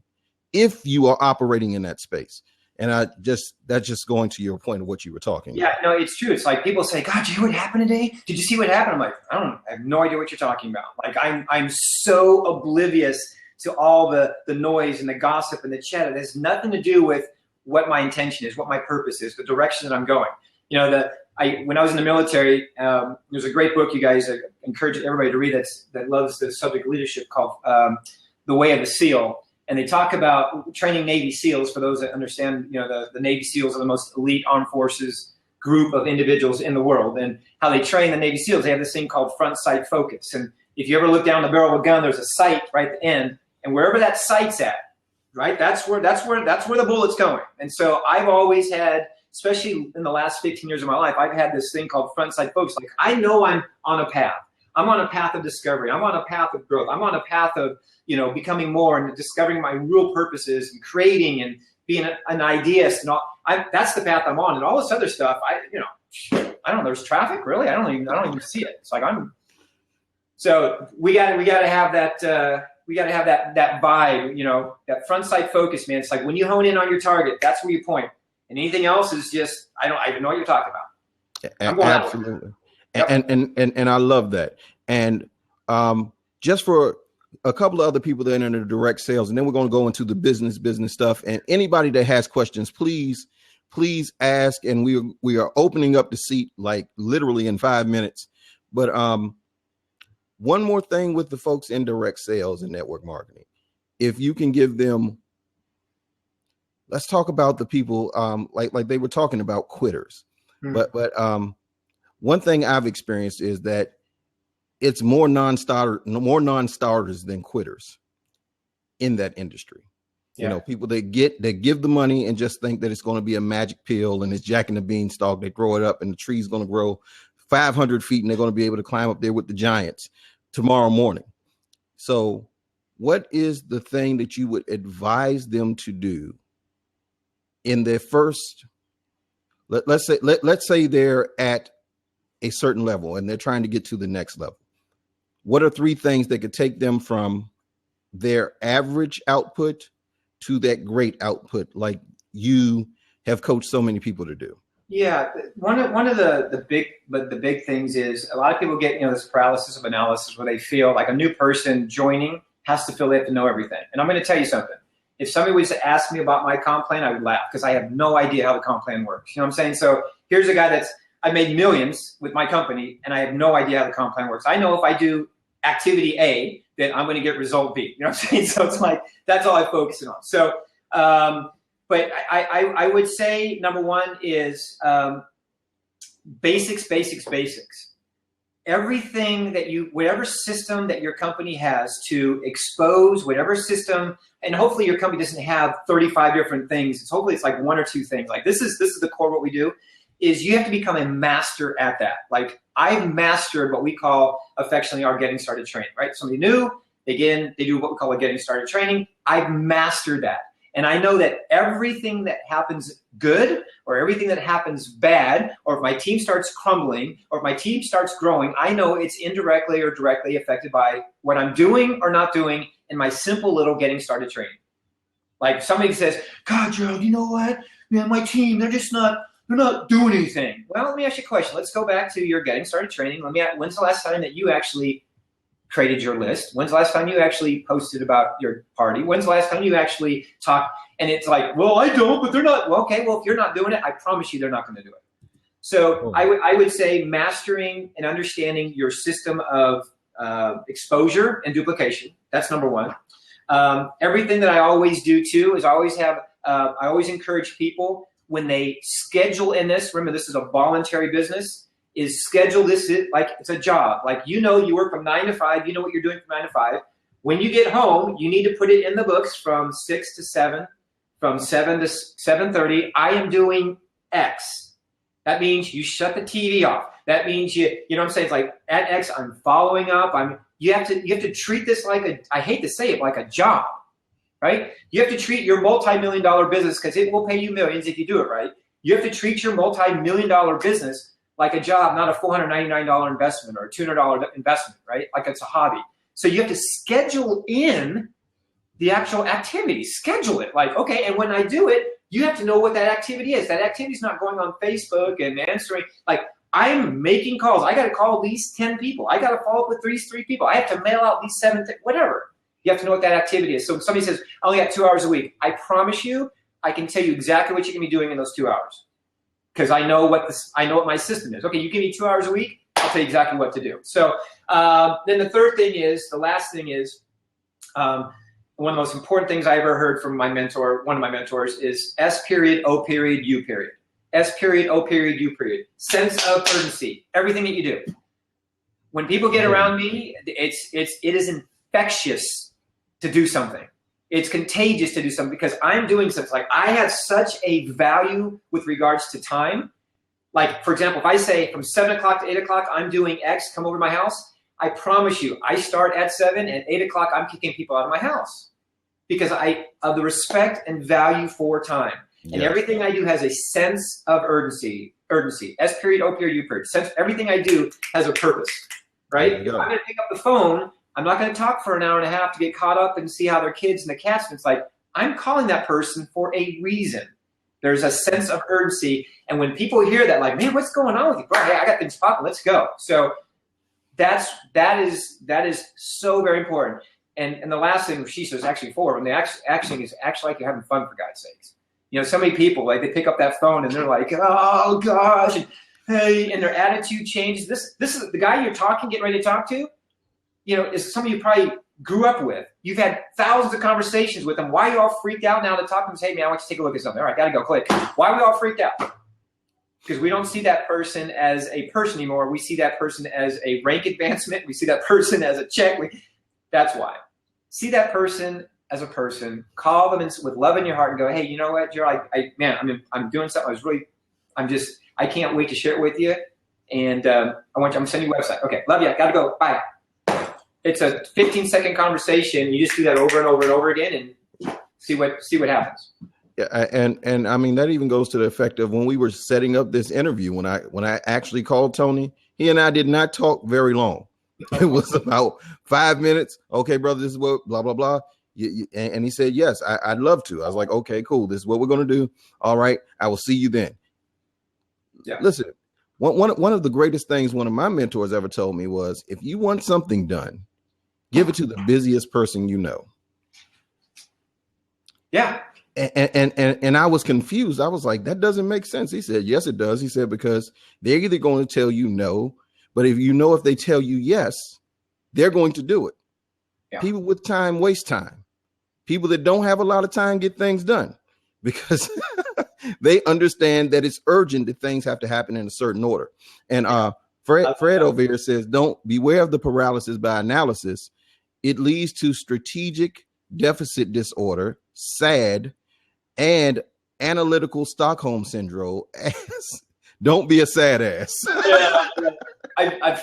if you are operating in that space. And that's just going to your point of what you were talking about. Yeah, no, it's true. It's like people say, God, did you hear what happened today? Did you see what happened? I'm like, I have no idea what you're talking about. Like I'm so oblivious to all the noise and the gossip and the chat. It has nothing to do with what my intention is, what my purpose is, the direction that I'm going. You know, when I was in the military, there's a great book you guys encourage everybody to read that loves the subject of leadership called The Way of the SEAL. And they talk about training Navy SEALs. For those that understand, you know, the Navy SEALs are the most elite armed forces group of individuals in the world. And how they train the Navy SEALs, they have this thing called front sight focus. And if you ever look down the barrel of a gun, there's a sight right at the end. And wherever that sight's at, right, that's where the bullet's going. And so I've always had, especially in the last 15 years of my life, I've had this thing called front sight focus. Like I know I'm on a path. I'm on a path of discovery. I'm on a path of growth. I'm on a path of, you know, becoming more and discovering my real purposes and creating and being an ideast. And all. That's the path I'm on. And all this other stuff, I don't know. There's traffic, really. I don't even see it. It's like So we got to have that. We got to have that vibe. You know, that front sight focus, man. It's like when you hone in on your target, that's where you point. And anything else is just I don't even know what you're talking about. Absolutely. Yep. And I love that. And just for a couple of other people that are in the direct sales, and then we're going to go into the business stuff. And anybody that has questions, please ask. And we are opening up the seat like literally in 5 minutes. But one more thing with the folks in direct sales and network marketing, if you can give them, let's talk about the people like they were talking about quitters. But one thing I've experienced is that it's more non-starters than quitters in that industry. Yeah. You know, people that give the money and just think that it's going to be a magic pill and it's Jack and the Beanstalk. They throw it up and the tree's going to grow 500 feet and they're going to be able to climb up there with the giants tomorrow morning. So what is the thing that you would advise them to do in their first, let's say they're at a certain level and they're trying to get to the next level? What are 3 things that could take them from their average output to that great output, like you have coached so many people to do? Yeah, one of the big things is a lot of people get, you know, this paralysis of analysis where they feel like a new person joining has to feel they have to know everything. And I'm going to tell you something. If somebody was to ask me about my comp plan, I would laugh because I have no idea how the comp plan works. You know what I'm saying? So here's a guy I made millions with my company, and I have no idea how the comp plan works. I know if I do activity A, then I'm going to get result B. You know what I'm saying? So it's like, that's all I focus on. So, but I would say number one is basics. Everything whatever system that your company has to expose whatever system, and hopefully your company doesn't have 35 different things. Hopefully it's like 1 or 2 things. Like this is the core of what we do. Is you have to become a master at that. Like I've mastered what we call affectionately our getting started training, right? Somebody new, they do what we call a getting started training. I've mastered that. And I know that everything that happens good or everything that happens bad, or if my team starts crumbling or if my team starts growing, I know it's indirectly or directly affected by what I'm doing or not doing in my simple little getting started training. Like somebody says, God, Gerald, you know what? Man, my team, they're not doing anything. Well, let me ask you a question. Let's go back to your getting started training. When's the last time that you actually created your list? When's the last time you actually posted about your party? When's the last time you actually talked? And it's like, well, I don't, but they're not. Well, okay, well, if you're not doing it, I promise you they're not going to do it. So I would say mastering and understanding your system of exposure and duplication. That's number one. Everything that I always do too is I always encourage people when they schedule in this, remember this is a voluntary business, is schedule this like it's a job. Like, you work from 9 to 5, you know what you're doing from 9 to 5. When you get home, you need to put it in the books from 6 to 7, from 7 to 7:30. I am doing X. That means you shut the TV off. That means you know what I'm saying? It's like at X, I'm following up. You have to treat this like I hate to say it, like a job, right? You have to treat your multi-million-dollar business, because it will pay you millions if you do it right. You have to treat your multi-million-dollar business like a job, not a $499 investment or a $200 investment, right? Like it's a hobby. So you have to schedule in the actual activity. Schedule it. Like, okay, and when I do it, you have to know what that activity is. That activity is not going on Facebook and answering. Like, I'm making calls. I got to call at least 10 people. I got to follow up with these 3 people. I have to mail out these 7, whatever. You have to know what that activity is. So if somebody says, I only got 2 hours a week, I promise you, I can tell you exactly what you can be doing in those 2 hours. Because I know what my system is. Okay, you give me 2 hours a week, I'll tell you exactly what to do. So then the last thing is, one of the most important things I ever heard from one of my mentors is S period, O period, U period. S period, O period, U period. Sense of urgency. Everything that you do. When people get around me, it is infectious to do something. It's contagious to do something, because I'm doing something. Like, I have such a value with regards to time. Like, for example, if I say from 7 o'clock to 8 o'clock, I'm doing X, come over to my house. I promise you, I start at 7 and 8 o'clock, I'm kicking people out of my house, because of the respect and value for time. And everything I do has a sense of urgency. S period, O period, U period. Everything I do has a purpose, right? If I'm going to pick up the phone, I'm not going to talk for an hour and a half to get caught up and see how their kids and the cats. It's like, I'm calling that person for a reason. There's a sense of urgency. And when people hear that, like, man, what's going on with you, bro? Hey, I got things popping. Let's go. So that is so very important. And the last thing she says, actually 4, when they actually is actually like you're having fun, for God's sakes. So many people, like, they pick up that phone and they're like, oh gosh, and, hey, and their attitude changes. This is the guy you're getting ready to talk to, is somebody you probably grew up with. You've had thousands of conversations with them. Why are you all freaked out now to talk to them? Say, hey man, I want you to take a look at something. All right, gotta go, click. Why are we all freaked out? Because we don't see that person as a person anymore. We see that person as a rank advancement. We see that person as a check. That's why. See that person as a person. Call them with love in your heart and go, hey, you know what, Gerald? I'm doing something. I can't wait to share it with you. And I'm going to send you a website. Okay, love you. Got to go. Bye. It's a 15-second conversation. You just do that over and over and over again and see what happens. Yeah, and I mean, that even goes to the effect of when we were setting up this interview, when I actually called Tony, he and I did not talk very long. It was about 5 minutes. Okay, brother, this is what blah, blah, blah. And he said, yes, I'd love to. I was like, okay, cool. This is what we're going to do. All right. I will see you then. Yeah. Listen, one of the greatest things one of my mentors ever told me was, if you want something done, give it to the busiest person you know. Yeah. And I was confused. I was like, that doesn't make sense. He said, yes, it does. He said, because they're either going to tell you no, but if they tell you yes, they're going to do it. Yeah. People with time waste time. People that don't have a lot of time get things done because they understand that it's urgent, that things have to happen in a certain order. And Fred over here says, don't beware of the paralysis by analysis. It leads to strategic deficit disorder, SAD, and analytical Stockholm syndrome. Don't be a sad ass. Yeah, I've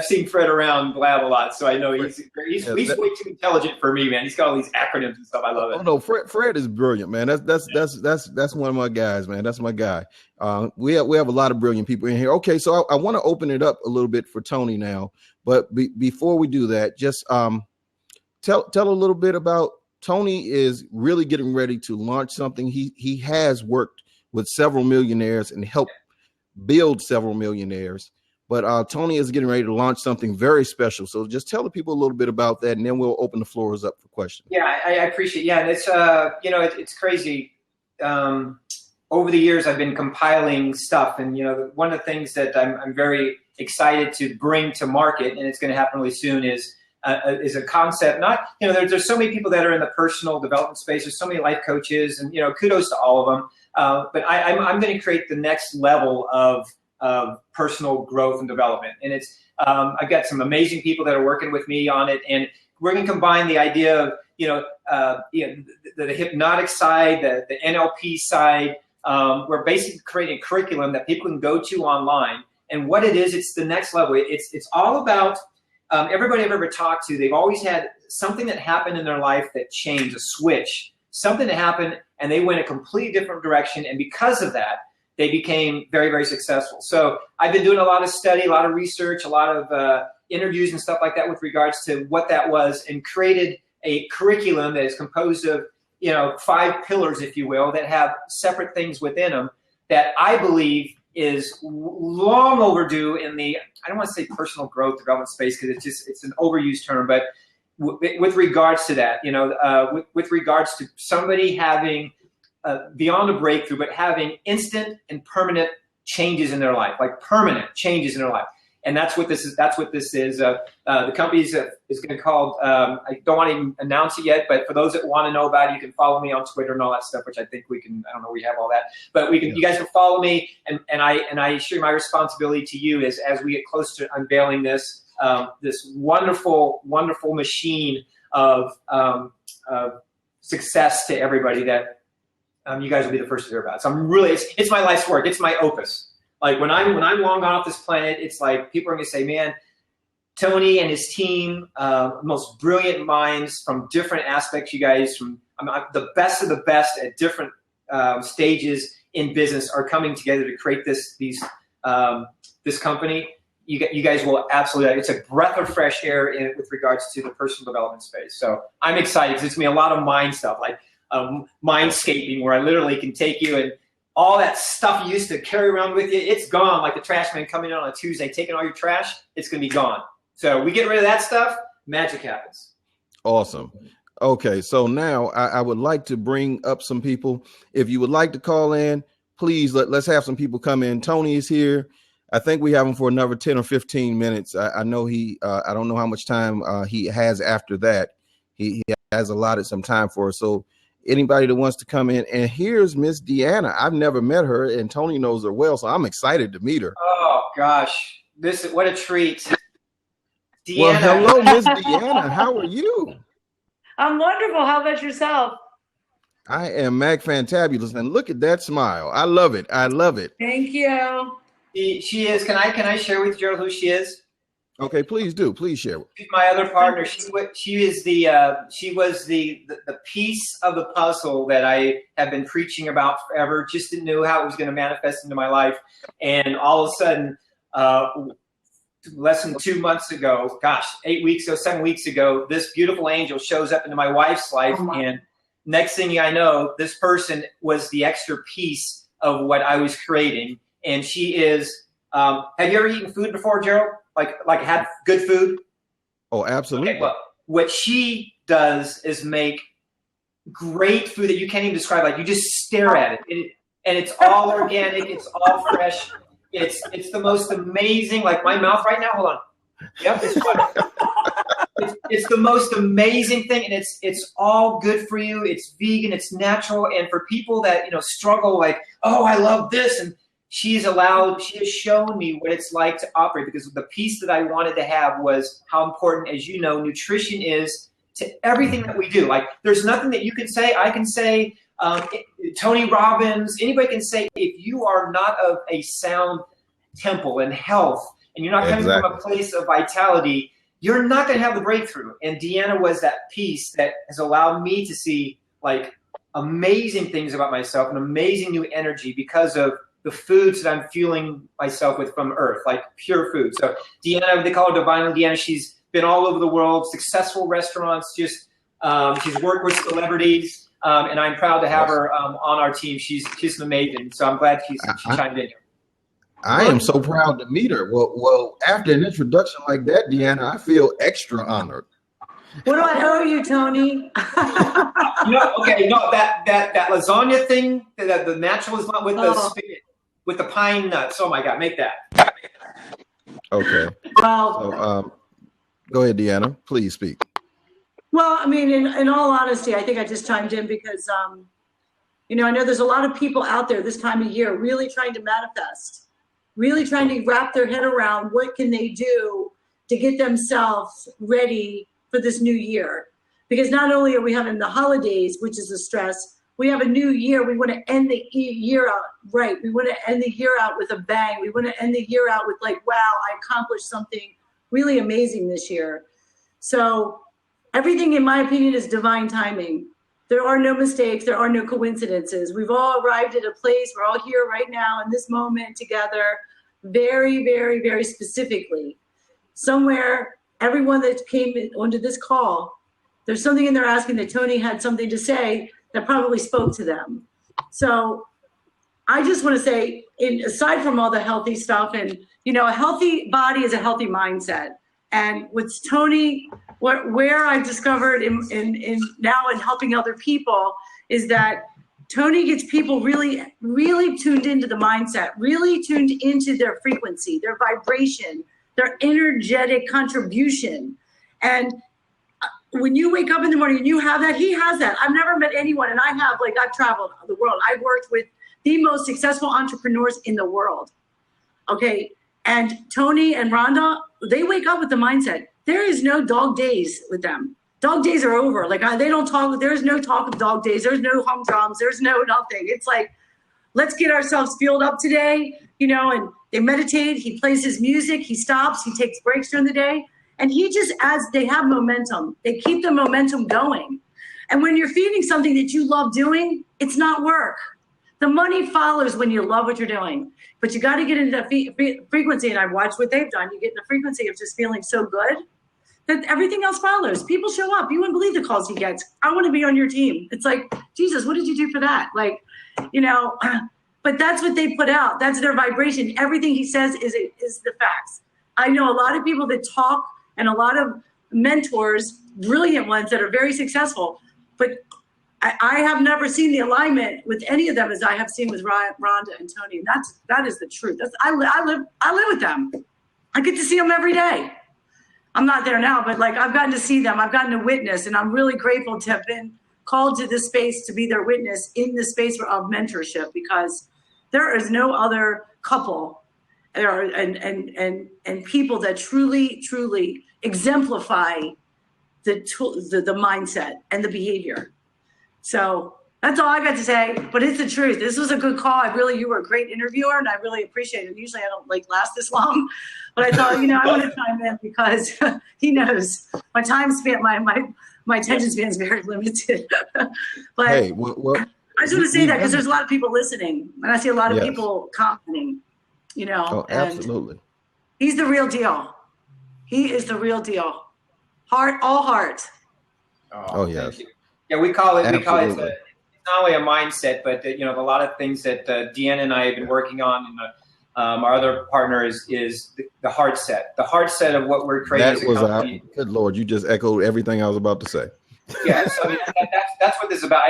seen Fred around Blab a lot, so I know he's way too intelligent for me, man. He's got all these acronyms and stuff. I love it. Oh no, Fred is brilliant, man. That's one of my guys, man. That's my guy. We have a lot of brilliant people in here. Okay, so I want to open it up a little bit for Tony now, but before we do that, just tell a little bit about Tony. Is really getting ready to launch something. He has worked with several millionaires and helped build several millionaires. but Tony is getting ready to launch something very special. So just tell the people a little bit about that, and then we'll open the floors up for questions. Yeah, I appreciate. Yeah, and it's it's crazy. Over the years, I've been compiling stuff, and one of the things that I'm very excited to bring to market, and it's going to happen really soon, is a concept. Not there's so many people that are in the personal development space. There's so many life coaches, and kudos to all of them. But I'm going to create the next level of personal growth and development, and it's I've got some amazing people that are working with me on it, and we're going to combine the idea of the hypnotic side, the NLP side. We're basically creating a curriculum that people can go to online. And what it is, it's the next level. It's all about everybody I've ever talked to. They've always had something that happened in their life that changed, a switch, something that happened, and they went a completely different direction. And because of that, they became very, very successful. So I've been doing a lot of study, a lot of research, a lot of interviews and stuff like that with regards to what that was, and created a curriculum that is composed of 5 pillars, if you will, that have separate things within them that I believe is long overdue in the, I don't want to say personal growth development space because it's an overused term, but with regards to that, with regards to somebody having beyond a breakthrough, but having instant and permanent changes in their life, like permanent changes in their life. And that's what this is. The company is going to call. I don't want to even announce it yet, but for those that want to know about it, you can follow me on Twitter and all that stuff. Which I think we can. I don't know. We have all that, but we can. Yeah. You guys can follow me, and I share my responsibility to you is as we get close to unveiling this wonderful machine of success to everybody that you guys will be the first to hear about. So I'm really. It's my life's work. It's my opus. Like when I'm long gone off this planet, it's like people are going to say, man, Tony and his team, most brilliant minds from different aspects, you guys, from the best of the best at different stages in business are coming together to create this company. You guys will absolutely, it's a breath of fresh air with regards to the personal development space. So I'm excited because it's going to be a lot of mind stuff, like mindscaping, where I literally can take you and all that stuff you used to carry around with you, it's gone. Like the trash man coming in on a Tuesday, taking all your trash, it's going to be gone. So we get rid of that stuff, magic happens. Awesome. Okay, so now I would like to bring up some people. If you would like to call in, please let's have some people come in. Tony is here. I think we have him for another 10 or 15 minutes. I know I don't know how much time he has after that. He has allotted some time for us. So anybody that wants to come in, and here's Miss Deanna. I've never met her, and Tony knows her well, so I'm excited to meet her. Oh gosh, what a treat! Deanna. Well, hello, Miss Deanna. How are you? I'm wonderful. How about yourself? I am Mac Fantabulous, and look at that smile. I love it. I love it. Thank you. She is. Can I share with Gerald who she is? Okay, please do. Please share. She's my other partner. She was the piece of the puzzle that I have been preaching about forever. Just didn't know how it was going to manifest into my life, and all of a sudden, less than 2 months ago, 8 weeks ago, 7 weeks ago, this beautiful angel shows up into my wife's life, and next thing I know, this person was the extra piece of what I was creating, and she is. Have you ever eaten food before, Gerald? Like had good food? Oh, absolutely. Okay, well, what she does is make great food that you can't even describe. Like you just stare at it, and it's all organic. It's all fresh. It's the most amazing. Like my mouth right now. Hold on. Yep, it's the most amazing thing, and it's all good for you. It's vegan. It's natural, and for people that struggle, like, oh, I love this, and she has shown me what it's like to operate, because the piece that I wanted to have was how important, as you know, nutrition is to everything that we do. Like there's nothing that you can say, I can say, Tony Robbins, anybody can say, if you are not of a sound temple and health, and you're not coming from a place of vitality, you're not going to have the breakthrough. And Deanna was that piece that has allowed me to see like amazing things about myself and amazing new energy because of the foods that I'm fueling myself with from earth, like pure food. So Deanna, they call her Divinely Deanna. She's been all over the world, successful restaurants, she's worked with celebrities, and I'm proud to have her on our team. She's amazing. So I'm glad she chimed in here. I am so proud to meet her. Well, after an introduction like that, Deanna, I feel extra honored. What do I owe you, Tony? That lasagna thing, the natural lasagna with the spinach, with the pine nuts. Oh my God, make that. Okay. Well, So, go ahead, Deanna. Please speak. well, I mean, in all honesty, I think I just chimed in because, I know there's a lot of people out there this time of year really trying to manifest, really trying to wrap their head around what can they do to get themselves ready for this new year. Because not only are we having the holidays, which is a stress, we have a new year. We want to end the year out right. We want to end the year out with a bang. We want to end the year out with like, wow, I accomplished something really amazing this year. So everything, in my opinion, is divine timing. There are no mistakes. There are no coincidences. We've all arrived at a place. We're all here right now in this moment together, very, very, very specifically. Somewhere, everyone that came onto this call, there's something in there asking that Tony had something to say that probably spoke to them. So I just want to say, aside from all the healthy stuff, and a healthy body is a healthy mindset. And with Tony, where I've discovered in now in helping other people is that Tony gets people really, really tuned into the mindset, really tuned into their frequency, their vibration, their energetic contribution. And when you wake up in the morning and you have that, he has that. I've never met anyone, and I've traveled the world. I've worked with the most successful entrepreneurs in the world. Okay. And Tony and Rhonda, they wake up with the mindset. There is no dog days with them. Dog days are over. They don't talk. There's no talk of dog days. There's no humdrums. There's no nothing. It's like, let's get ourselves fueled up today, and they meditate. He plays his music. He stops. He takes breaks during the day. And he just adds, they have momentum. They keep the momentum going. And when you're feeding something that you love doing, it's not work. The money follows when you love what you're doing. But you got to get into that frequency. And I've watched what they've done. You get in the frequency of just feeling so good that everything else follows. People show up. You wouldn't believe the calls he gets. I want to be on your team. It's like, Jesus, what did you do for that? But that's what they put out. That's their vibration. Everything he says is the facts. I know a lot of people that talk and a lot of mentors, brilliant ones that are very successful, but I have never seen the alignment with any of them as I have seen with Rhonda and Tony. And that is the truth. I live with them. I get to see them every day. I'm not there now, but I've gotten to see them. I've gotten to witness, and I'm really grateful to have been called to this space to be their witness in the space of mentorship, because there is no other couple and people that truly, truly exemplify the mindset and the behavior. So that's all I got to say, but it's the truth. This was a good call. You were a great interviewer, and I really appreciate it. Usually I don't last this long, but I thought, I want to chime in because he knows my time span, my attention span is very limited. But hey, well, I just want to say that because there's a lot of people listening, and I see a lot of people commenting, Oh, absolutely. He's the real deal. He is the real deal. Heart, all heart. Oh yes. Yeah, we call it. Absolutely. It's not only a mindset, but a lot of things that Deanna and I have been working on, and our other partner is the heart set. The heart set of what we're creating. That was good Lord, you just echoed everything I was about to say. Yes, I mean that's what this is about.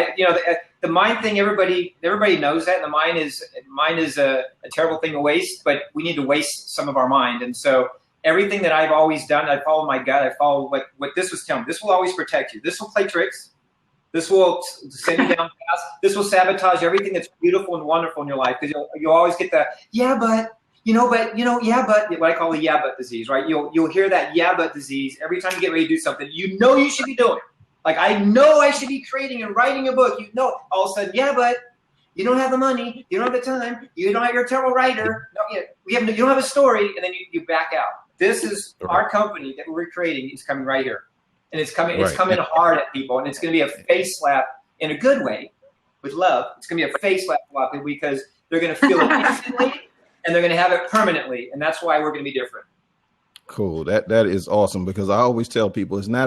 The mind thing. Everybody knows that. And the mind is a terrible thing to waste, but we need to waste some of our mind. And so everything that I've always done, I follow my gut. I follow what this was telling me. This will always protect you. This will play tricks. This will send you down fast. This will sabotage everything that's beautiful and wonderful in your life, because you'll always get the yeah, but what I call the yeah, but disease, right? You'll hear that yeah, but disease every time you get ready to do something. You should be doing. I know I should be creating and writing a book. All of a sudden, yeah, but you don't have the money, you don't have the time, you're a terrible writer. You don't have a story, and then you back out. This is our company that we're creating is coming right here. And it's coming hard at people, and it's going to be a face slap in a good way, with love. It's going to be a face slap a lot, because they're going to feel it instantly, and they're going to have it permanently, and that's why we're going to be different. Cool. That is awesome, because I always tell people it's not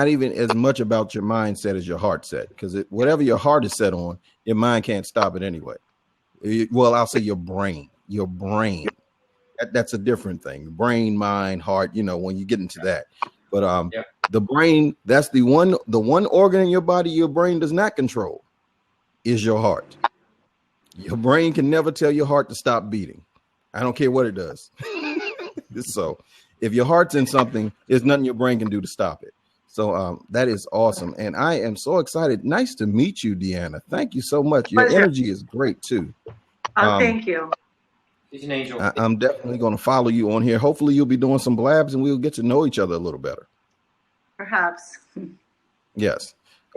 even as much about your mindset as your heart set, because whatever your heart is set on, your mind can't stop it anyway. Well, I'll say your brain. your brain. That's a different thing. Brain, mind, heart, when you get into that. But the brain, that's the one organ in your body your brain does not control is your heart. Your brain can never tell your heart to stop beating. I don't care what it does. So if your heart's in something, there's nothing your brain can do to stop it. So that is awesome. And I am so excited. Nice to meet you, Deanna. Thank you so much. Your energy is great too. Thank you. She's an angel. I'm definitely going to follow you on here. Hopefully you'll be doing some blabs and we'll get to know each other a little better. Perhaps. Yes.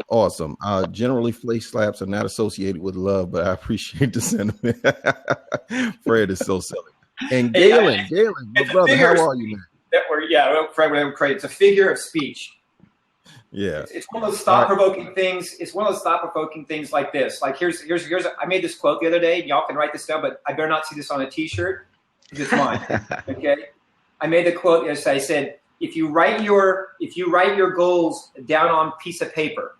Awesome. Generally, face slaps are not associated with love, but I appreciate the sentiment. Fred is so silly. And Galen, my brother, how are you, man? Fred, it's a figure of speech. Yeah. It's one of those thought-provoking things. It's one of those thought-provoking things like this. Like here's. I made this quote the other day. Y'all can write this down, but I better not see this on a T-shirt because it's mine. Okay. I made the quote. Yes, I said, if you write your goals down on a piece of paper,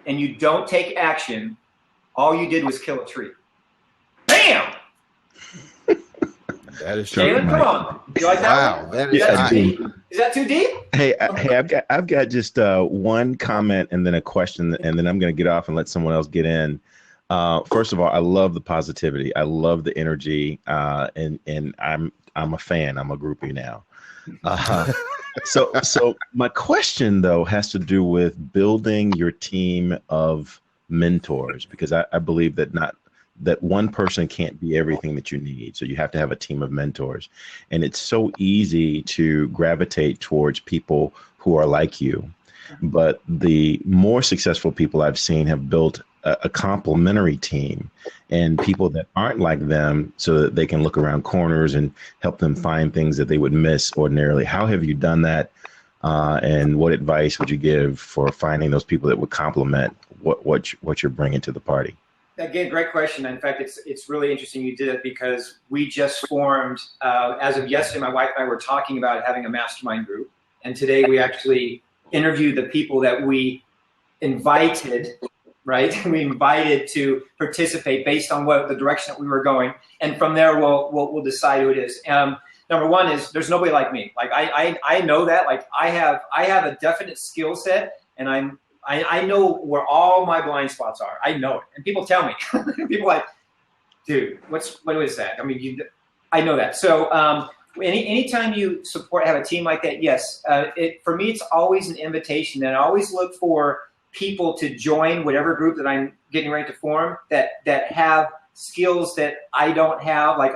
and you don't take action, all you did was kill a tree. Bam! That is true. Jalen, come on. You like that? Wow, that is deep. Is that too deep? Hey, I've got just one comment and then a question, and then I'm going to get off and let someone else get in. First of all, I love the positivity. I love the energy, and I'm a fan. I'm a groupie now. So my question though has to do with building your team of mentors, because I believe that one person can't be everything that you need. So you have to have a team of mentors, and it's so easy to gravitate towards people who are like you. But the more successful people I've seen have built a complementary team and people that aren't like them so that they can look around corners and help them find things that they would miss ordinarily. How have you done that? And what advice would you give for finding those people that would complement what you're bringing to the party? Again, great question. In fact, it's really interesting you did it because we just formed, as of yesterday, my wife and I were talking about having a mastermind group. And today we actually interviewed the people that we invited, right? We invited to participate based on the direction that we were going. And from there, we'll decide who it is. Number one is there's nobody like me. Like I know that. Like I have a definite skill set, and I know where all my blind spots are. I know it, and people tell me. People are like, dude, what is that? I mean, I know that. So anytime you have a team like that, yes. For me, it's always an invitation, and I always look for people to join whatever group that I'm getting ready to form that have skills that I don't have. Like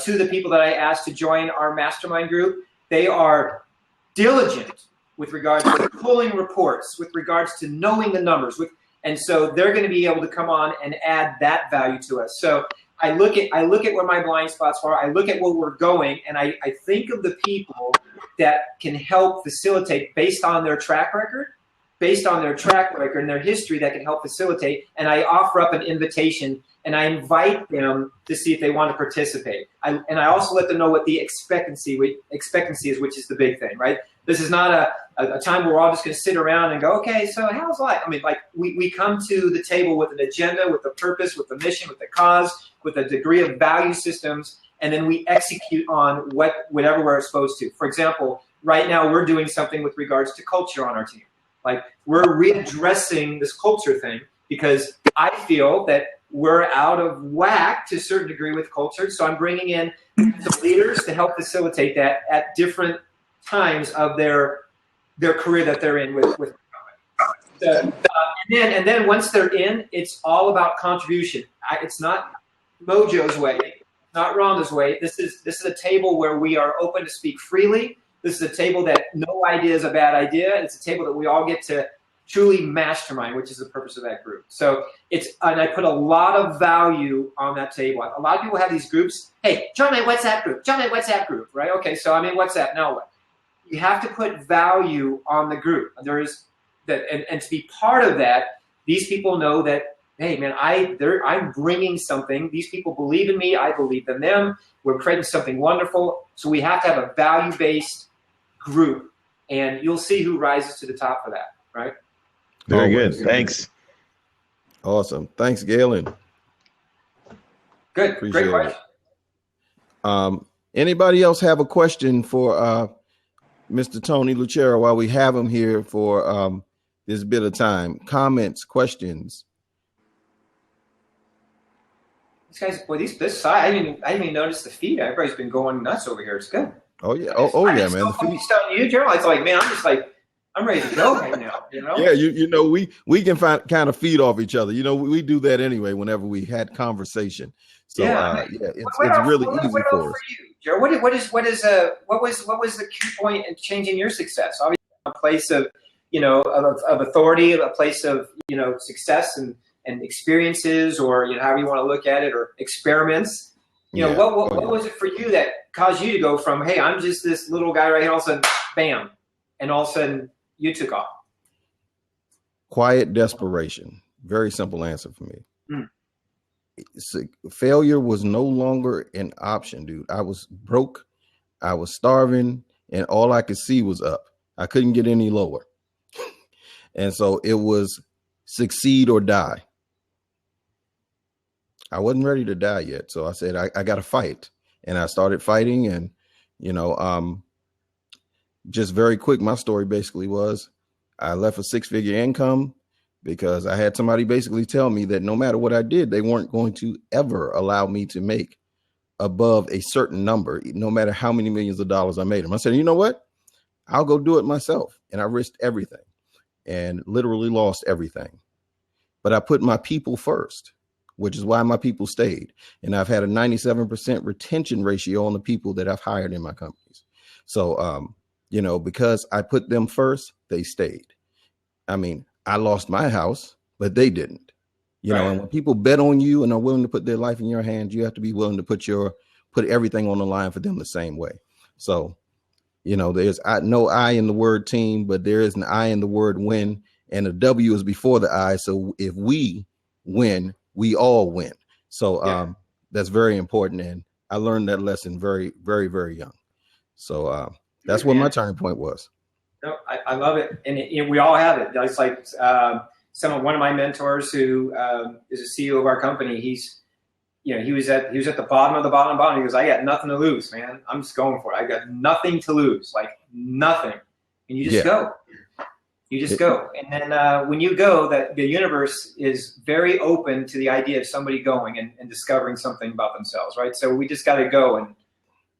two of the people that I asked to join our mastermind group, they are diligent with regards to pulling reports, with regards to knowing the numbers, and so they're going to be able to come on and add that value to us. So I look at where my blind spots are. I look at where we're going, and I think of the people that can help facilitate based on their track record and their history that can help facilitate. And I offer up an invitation, and I invite them to see if they want to participate. And I also let them know what the expectancy is, which is the big thing, right? This is not a time where we're all just going to sit around and go, okay, so how's life? I mean, like we come to the table with an agenda, with a purpose, with a mission, with a cause, with a degree of value systems, and then we execute on whatever we're supposed to. For example, right now we're doing something with regards to culture on our team. Like we're readdressing this culture thing because I feel that we're out of whack to a certain degree with culture. So I'm bringing in some leaders to help facilitate that at different times of their career that they're in with and then once they're in, it's all about contribution. It's not Mojo's way, not Rhonda's way. This is a table where we are open to speak freely. This is a table that no idea is a bad idea. It's a table that we all get to truly mastermind, which is the purpose of that group. So and I put a lot of value on that table. A lot of people have these groups. Hey, join my WhatsApp group, right? Okay, so I'm in WhatsApp, now what? You have to put value on the group. There is that, and to be part of that, these people know that, hey man, I'm bringing something. These people believe in me. I believe in them. We're creating something wonderful. So we have to have a value-based group, and you'll see who rises to the top for that, right? Very good. Thanks. Awesome. Thanks, Galen. Good. Great question. Anybody else have a question for Mr. Tony Lucero while we have him here for this bit of time? Comments, questions? These guys, boy, this side, I didn't even notice the feed. Everybody's been going nuts over here. It's good. Oh yeah, oh yeah, man. So focused on you, Gerald. It's like, man, I'm ready to go right now. You know? Yeah, you know, we can kind of feed off each other. You know, we do that anyway whenever we had conversation. So it's really easy for us. You, Gerald? What was the key point in changing your success? Obviously, a place of of authority, a place of success and experiences, or however you want to look at it, or experiments. What was it for you that caused you to go from, hey, I'm just this little guy right here, all of a sudden, bam, and all of a sudden you took off? Quiet desperation. Very simple answer for me. Failure was no longer an option, dude. I was broke, I was starving, and all I could see was up. I couldn't get any lower. And so it was succeed or die. I wasn't ready to die yet. So I said, I got to fight. And I started fighting. And, just very quick, my story basically was I left a 6-figure income because I had somebody basically tell me that no matter what I did, they weren't going to ever allow me to make above a certain number, no matter how many millions of dollars I made them. I said, you know what? I'll go do it myself. And I risked everything and literally lost everything. But I put my people first, which is why my people stayed. And I've had a 97% retention ratio on the people that I've hired in my companies. So, because I put them first, they stayed. I mean, I lost my house, but they didn't, Right. And when people bet on you and are willing to put their life in your hands, you have to be willing to put everything on the line for them the same way. So, there's no I in the word team, but there is an I in the word win, and a W is before the I. So if we win, we all win. So that's very important. And I learned that lesson very, very, very young. So that's what my turning point was. No, I love it. And we all have it. It's like one of my mentors who is a CEO of our company. He's, he was at the bottom of the bottom. He goes, I got nothing to lose, man. I'm just going for it. I got nothing to lose, like nothing. And you just go. You just go. And then when you go, that the universe is very open to the idea of somebody going and discovering something about themselves, right? So we just got to go, and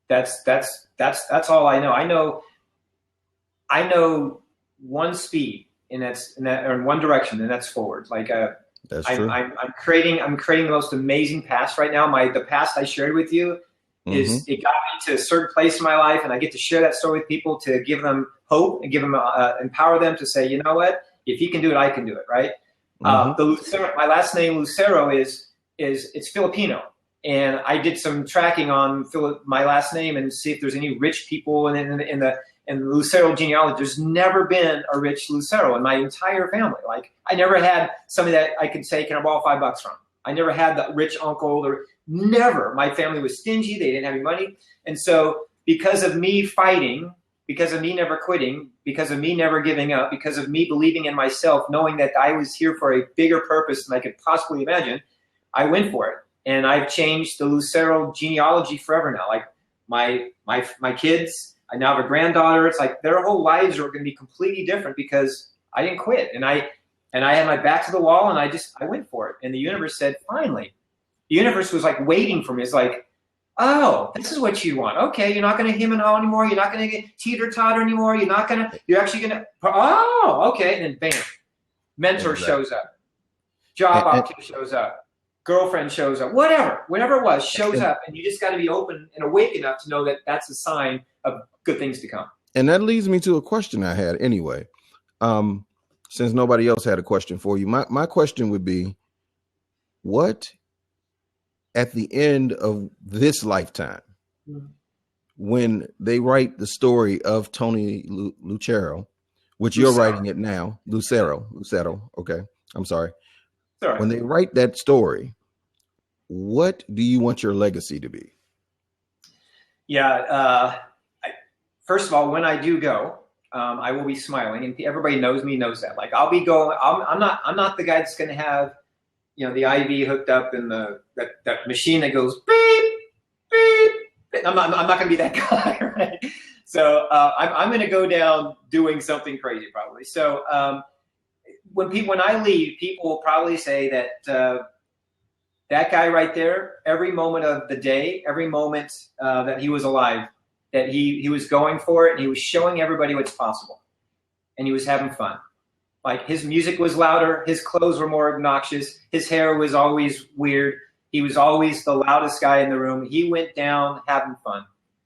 that's all I know. I know one speed, and that's or in one direction, and that's forward. Like that's true. I'm creating the most amazing past right now. The past I shared with you is it got me to a certain place in my life, and I get to share that story with people to give them hope and give them empower them to say, you know what, if you can do it, I can do it, right? The Lucero, my last name Lucero is it's Filipino, and I did some tracking on my last name and see if there's any rich people in the Lucero genealogy. There's never been a rich Lucero in my entire family. Like I never had somebody that I could say, can I borrow $5 from? I never had the rich uncle, or never. My family was stingy. They didn't have any money. And so because of me fighting, because of me never quitting, because of me never giving up, because of me believing in myself, knowing that I was here for a bigger purpose than I could possibly imagine, I went for it. And I've changed the Lucero genealogy forever now. Like my kids, I now have a granddaughter. It's like their whole lives are going to be completely different because I didn't quit. And I had my back to the wall, and I went for it. And the universe said, finally. The universe was like waiting for me. It's like, oh, this is what you want. Okay, you're not going to hem and haw anymore. You're not going to get teeter-totter anymore. You're actually going to, oh, okay. And then bam, mentor shows up. Job opportunity shows up. Girlfriend shows up. Whatever it was, shows up. And you just got to be open and awake enough to know that that's a sign of good things to come. And that leads me to a question I had anyway. Since nobody else had a question for you, my question would be, what at the end of this lifetime, when they write the story of Tony Lucero, which you're writing it now, Lucero. Okay. I'm sorry. Right. When they write that story, what do you want your legacy to be? Yeah. First of all, when I do go, I will be smiling, and everybody knows me, knows that. Like I'll be going. I'm not the guy that's going to have, the IV hooked up in that machine that goes beep, beep, beep. I'm not going to be that guy, right? So I'm going to go down doing something crazy probably. So when I leave, people will probably say that that guy right there, every moment of the day, every moment that he was alive, that he was going for it, and he was showing everybody what's possible, and he was having fun. Like, his music was louder, his clothes were more obnoxious, his hair was always weird, he was always the loudest guy in the room. He went down having fun,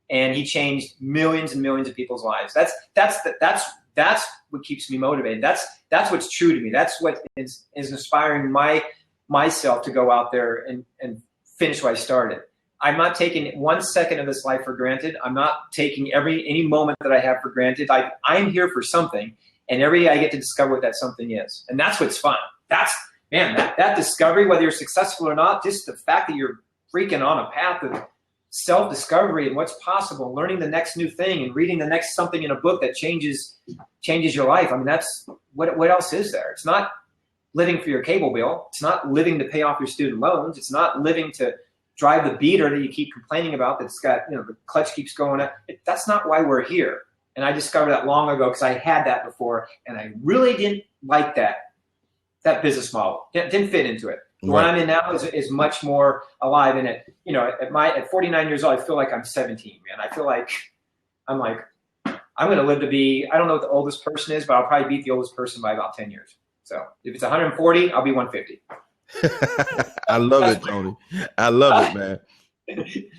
and he changed millions and millions of people's lives. That's what keeps me motivated. That's what's true to me. That's what is inspiring myself to go out there and finish what I started. I'm not taking 1 second of this life for granted. I'm not taking any moment that I have for granted. I'm here for something, and every day I get to discover what that something is. And that's what's fun. That discovery, whether you're successful or not, just the fact that you're freaking on a path of self-discovery and what's possible, learning the next new thing and reading the next something in a book that changes your life. I mean, that's what else is there? It's not living for your cable bill. It's not living to pay off your student loans. It's not living to drive the beater that you keep complaining about that's got, the clutch keeps going up. That's not why we're here. And I discovered that long ago because I had that before, and I really didn't like that business model. Didn't fit into it. The one I'm in now is much more alive in it. At 49 years old, I feel like I'm 17, man. I feel like I'm going to live to be, I don't know what the oldest person is, but I'll probably beat the oldest person by about 10 years. So if it's 140, I'll be 150. I love it, Tony. I love it, man.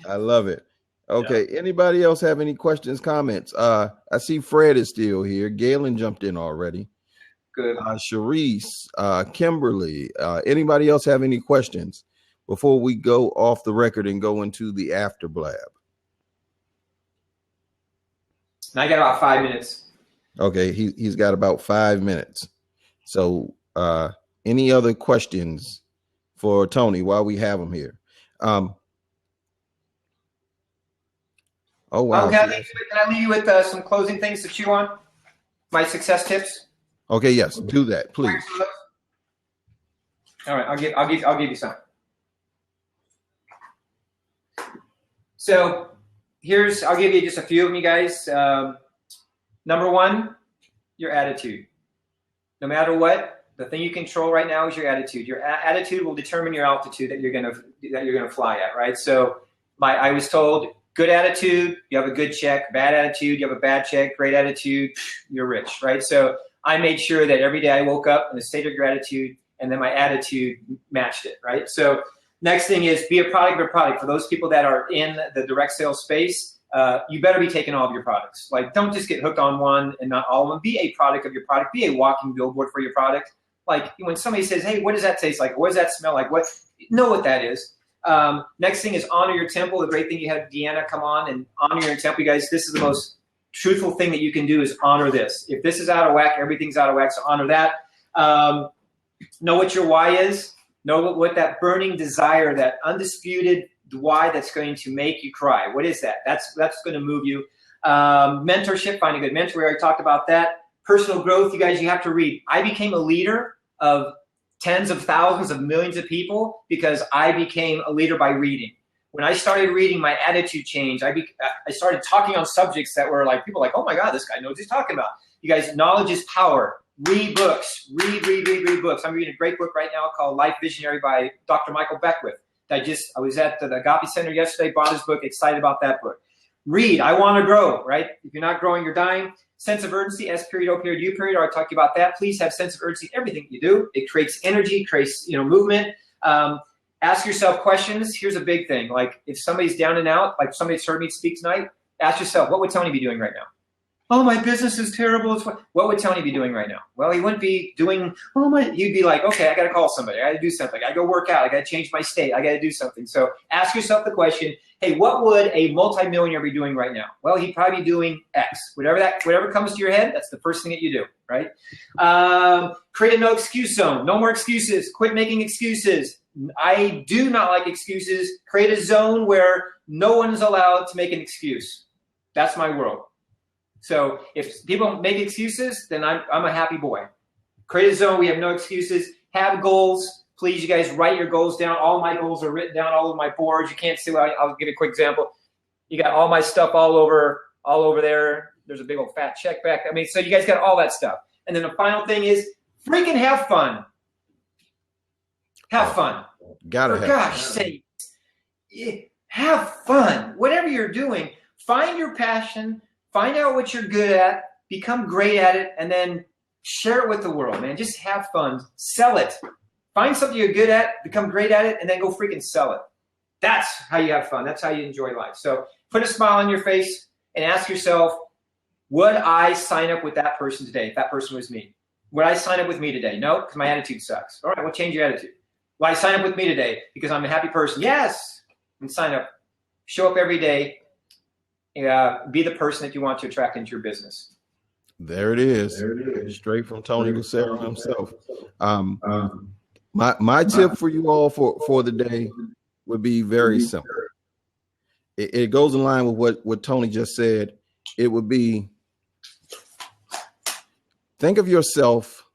I love it. Okay. Yeah. Anybody else have any questions, comments? I see Fred is still here. Galen jumped in already. Good. Sharice, Kimberly, anybody else have any questions before we go off the record and go into the after blab? I got about 5 minutes. Okay. He's got about 5 minutes. So, any other questions for Tony while we have him here? Oh, wow. Can I leave you with some closing things to chew on? My success tips? Okay, yes, do that, please. All right, I'll give you some. So I'll give you just a few of them, you guys. Number one, your attitude. No matter what, the thing you control right now is your attitude. Your attitude will determine your altitude that you're gonna fly at, right? So I was told, good attitude, you have a good check. Bad attitude, you have a bad check. Great attitude, you're rich, right? So I made sure that every day I woke up in a state of gratitude, and then my attitude matched it, right? So next thing is be a product of a product. For those people that are in the direct sales space, you better be taking all of your products. Like, don't just get hooked on one and not all of them. Be a product of your product. Be a walking billboard for your product. Like, when somebody says, hey, what does that taste like? What does that smell like? Know what that is. Next thing is honor your temple. The great thing, you had Deanna come on and honor your temple. You guys, this is the most truthful thing that you can do, is honor this. If this is out of whack, everything's out of whack, so honor that. Know what your why is. Know what that burning desire, that undisputed why that's going to make you cry. What is that? That's going to move you. Mentorship, find a good mentor. We already talked about that. Personal growth, you guys, you have to read. I became a leader of tens of thousands of millions of people because I became a leader by reading. When I started reading, my attitude changed. I started talking on subjects that were like, people were like, oh my God, this guy knows what he's talking about. You guys, knowledge is power. Read books. Read books. I'm reading a great book right now called Life Visionary by Dr. Michael Beckwith. I was at the Agape Center yesterday, bought his book, excited about that book. Read. I want to grow, right? If you're not growing, you're dying. Sense of urgency, S period, O period, U period. I already talked about that. Please have sense of urgency in everything you do. It creates energy, creates movement. Ask yourself questions. Here's a big thing. Like, if somebody's down and out, like somebody's heard me speak tonight, ask yourself, what would Tony be doing right now? Oh, my business is terrible. What would Tony be doing right now? Well, he wouldn't be doing, he'd be like, okay, I got to call somebody. I got to do something. I got to go work out. I got to change my state. I got to do something. So ask yourself the question, hey, what would a multimillionaire be doing right now? Well, he'd probably be doing X. Whatever comes to your head, that's the first thing that you do, right? Create a no excuse zone. No more excuses. Quit making excuses. I do not like excuses. Create a zone where no one's allowed to make an excuse. That's my world. So if people make excuses, then I'm a happy boy. Create a zone. We have no excuses. Have goals. Please, you guys, write your goals down. All my goals are written down all over my boards. You can't see. I'll give you a quick example. You got all my stuff all over there. There's a big old fat check back. I mean, so you guys got all that stuff. And then the final thing is freaking have fun. Have fun. Gotta For have gosh fun. sake, have fun. Whatever you're doing, find your passion, find out what you're good at, become great at it, and then share it with the world, man. Just have fun. Sell it. Find something you're good at, become great at it, and then go freaking sell it. That's how you have fun. That's how you enjoy life. So put a smile on your face and ask yourself, would I sign up with that person today if that person was me? Would I sign up with me today? No, because my attitude sucks. All right, well, change your attitude. Will I sign up with me today because I'm a happy person? Yes. And sign up. Show up every day. Be the person that you want to attract into your business. There it is. Straight from Tony Lucero himself. My tip for you all for the day would be very simple. It goes in line with what Tony just said. It would be, think of yourself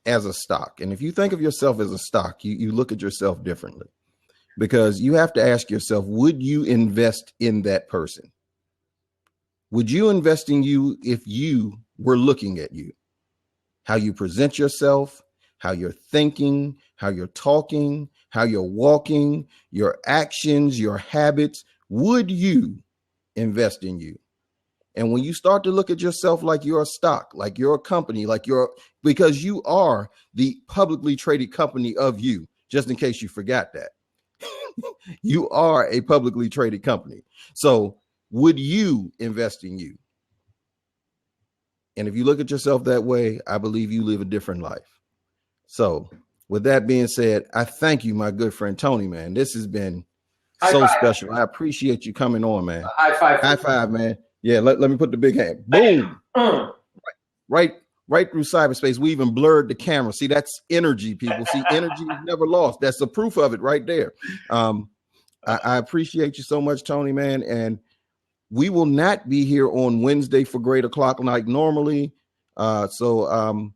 as a stock. And if you think of yourself as a stock, you look at yourself differently, because you have to ask yourself, would you invest in that person? Would you invest in you if you were looking at you? How you present yourself, how you're thinking, how you're talking, how you're walking, your actions, your habits. Would you invest in you? And when you start to look at yourself like you're a stock, like you're a company, because you are the publicly traded company of you, just in case you forgot that. You are a publicly traded company. So would you invest in you? And if you look at yourself that way, I believe you live a different life. So with that being said, I thank you, my good friend Tony, man. This has been so special. I appreciate you coming on, man. High five. High five, man. Yeah, let me put the big hand. Boom. Right through cyberspace. We even blurred the camera. See, that's energy, people. See, energy is never lost. That's the proof of it right there. I appreciate you so much, Tony, man. And we will not be here on Wednesday for Great O'Clock like normally. So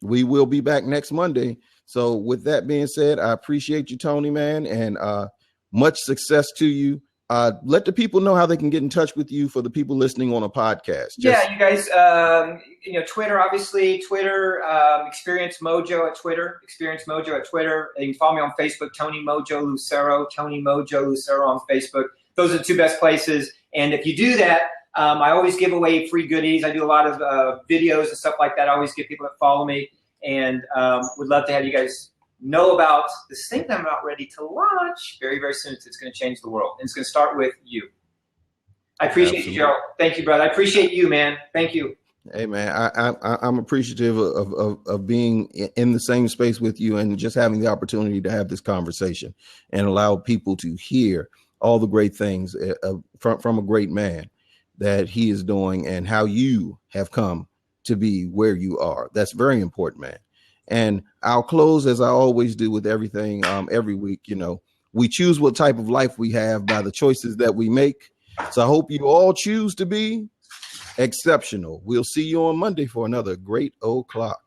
we will be back next Monday. So with that being said, I appreciate you, Tony, man, and much success to you. Let the people know how they can get in touch with you for the people listening on a podcast. Yeah, you guys, Twitter, obviously, Twitter, Experience Mojo at Twitter. You can follow me on Facebook, Tony Mojo Lucero on Facebook. Those are the two best places. And if you do that, I always give away free goodies. I do a lot of videos and stuff like that. I always give people that follow me, and would love to have you guys know about this thing that I'm about ready to launch very, very soon. It's going to change the world. And it's going to start with you. I appreciate you, Gerald. Thank you, brother. I appreciate you, man. Thank you. Hey, man, I'm appreciative of being in the same space with you and just having the opportunity to have this conversation and allow people to hear all the great things from a great man that he is doing and how you have come to be where you are. That's very important, man. And I'll close as I always do with everything every week. We choose what type of life we have by the choices that we make. So I hope you all choose to be exceptional. We'll see you on Monday for another Great O'Clock.